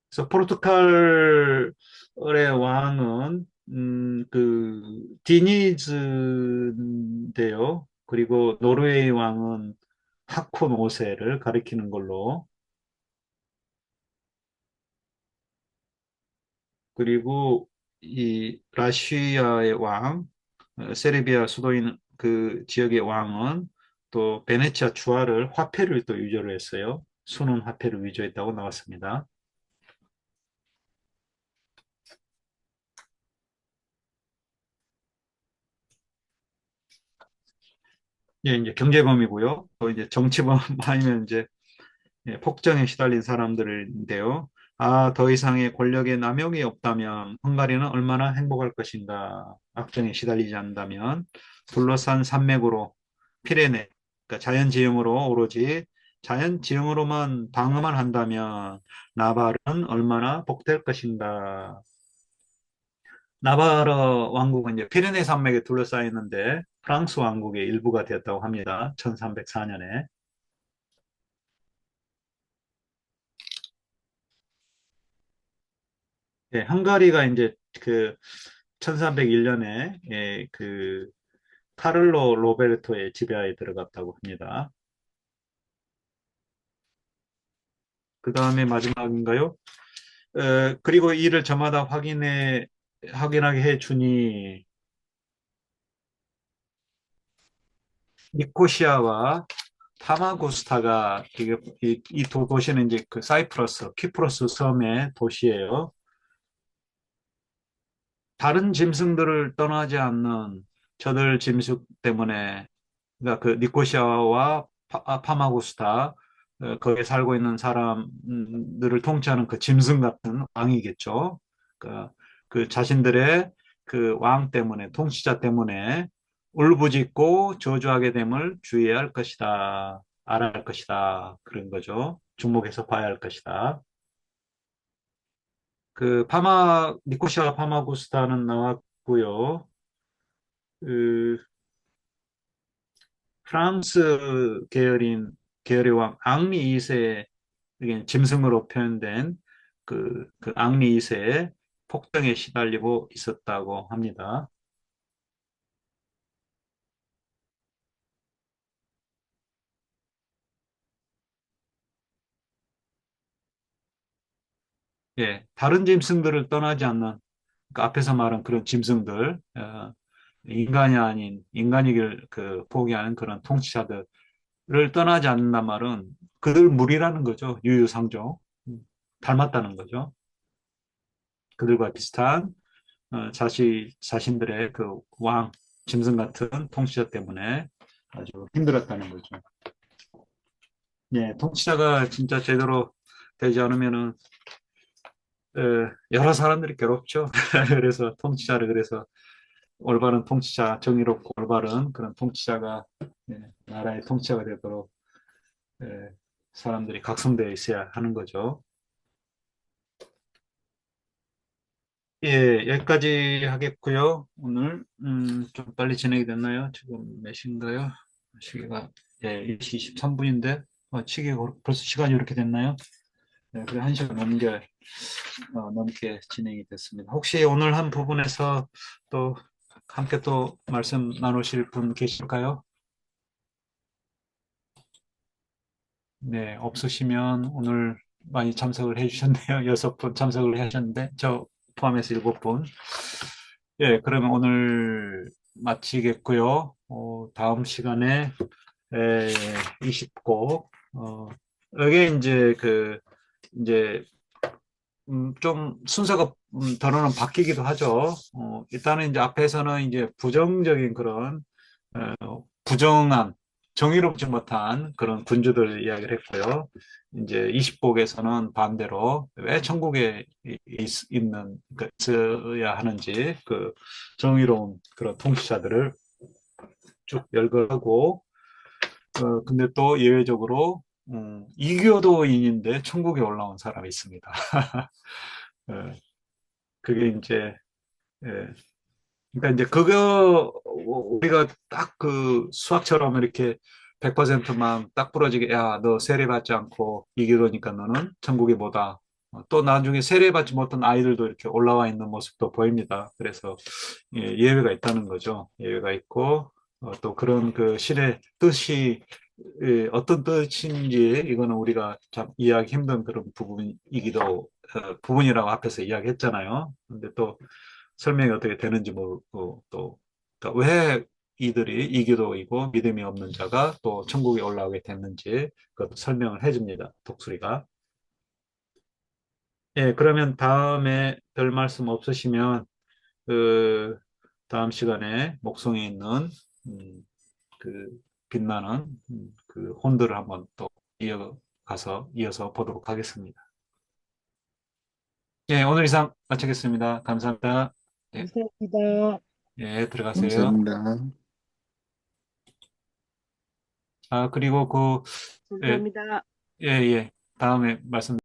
그래서 포르투갈의 왕은 그 디니즈인데요. 그리고 노르웨이 왕은 하콘 5세를 가리키는 걸로. 그리고 이 라시아의 왕, 세르비아 수도인 그 지역의 왕은 또 베네치아 주화를 화폐를 또 위조를 했어요. 순원 화폐를 위조했다고 나왔습니다. 예, 이제 경제범이고요. 또 이제 정치범 아니면 이제 폭정에 시달린 사람들인데요. 아, 더 이상의 권력의 남용이 없다면 헝가리는 얼마나 행복할 것인가. 악정에 시달리지 않는다면 둘러싼 산맥으로 피레네, 그러니까 자연지형으로 오로지 자연지형으로만 방어만 한다면 나발은 얼마나 복될 것인가. 나바르 왕국은 이제 피레네 산맥에 둘러싸여 있는데 프랑스 왕국의 일부가 되었다고 합니다. 1304년에. 예, 헝가리가 이제 그 1301년에 그 카를로 로베르토의 지배하에 들어갔다고 합니다. 그 다음에 마지막인가요? 그리고 이를 저마다 확인하게 해 주니 니코시아와 파마구스타가 이 도시는 이제 그 사이프러스, 키프로스 섬의 도시예요. 다른 짐승들을 떠나지 않는 저들 짐승 때문에, 그러니까 그 니코시아와 파마구스타, 거기에 살고 있는 사람들을 통치하는 그 짐승 같은 왕이겠죠. 그러니까 그 자신들의 그 왕 때문에, 통치자 때문에 울부짖고 저주하게 됨을 주의해야 할 것이다. 알아야 할 것이다. 그런 거죠. 주목해서 봐야 할 것이다. 니코시아 파마구스타는 나왔고요. 그 프랑스 계열의 왕 앙리 2세, 이게 짐승으로 표현된 그 앙리 2세의 폭정에 시달리고 있었다고 합니다. 예, 다른 짐승들을 떠나지 않는, 그 앞에서 말한 그런 짐승들, 인간이 아닌 인간이길 포기하는 그런 통치자들을 떠나지 않는단 말은 그들 무리라는 거죠. 유유상종. 닮았다는 거죠. 그들과 비슷한 자신들의 그 왕, 짐승 같은 통치자 때문에 아주 힘들었다는 거죠. 예, 통치자가 진짜 제대로 되지 않으면은 에, 여러 사람들이 괴롭죠. 그래서 그래서 올바른 통치자, 정의롭고 올바른 그런 통치자가, 예, 나라의 통치자가 되도록, 예, 사람들이 각성되어 있어야 하는 거죠. 예, 여기까지 하겠고요. 오늘 좀 빨리 진행이 됐나요? 지금 몇 시인가요? 시계가, 예, 1시 23분인데 벌써 시간이 이렇게 됐나요? 네, 그래 1시간 넘게 진행이 됐습니다. 혹시 오늘 한 부분에서 또 함께 또 말씀 나누실 분 계실까요? 네, 없으시면 오늘 많이 참석을 해주셨네요. 6분 참석을 하셨는데 저 포함해서 7분. 예, 그러면 오늘 마치겠고요. 다음 시간에 20곡, 이게 이제 이제 좀 순서가 더러는 바뀌기도 하죠. 일단은 이제 앞에서는 이제 부정적인 그런, 부정한, 정의롭지 못한 그런 군주들 이야기를 했고요. 이제 20곡에서는 반대로 왜 천국에 있는, 있어야 하는지 그 정의로운 그런 통치자들을 쭉 열거하고, 근데 또 예외적으로 이교도인인데 천국에 올라온 사람이 있습니다. 어, 그게 이제, 예. 그러니까 이제 그거 우리가 딱 그 수학처럼 이렇게 100%만 딱 부러지게, 야, 너 세례받지 않고 이기도니까 너는 천국에 뭐다. 또 나중에 세례받지 못한 아이들도 이렇게 올라와 있는 모습도 보입니다. 그래서 예, 예외가 있다는 거죠. 예외가 있고, 또 그런 그 신의 뜻이, 어떤 뜻인지 이거는 우리가 참 이해하기 힘든 그런 부분이라고 앞에서 이야기했잖아요. 근데 또 설명이 어떻게 되는지 모르고, 또 그러니까 왜 이들이 이기도이고 믿음이 없는 자가 또 천국에 올라오게 됐는지 그것도 설명을 해줍니다. 독수리가. 예, 그러면 다음에 별 말씀 없으시면 그 다음 시간에 목성에 있는 음, 그 빛나는 그 혼들을 한번 또 이어서 보도록 하겠습니다. 예, 오늘 이상 마치겠습니다. 감사합니다. 예, 감사합니다. 예, 들어가세요. 감사합니다. 아, 그리고 예, 감사합니다. 예, 예. 다음에 말씀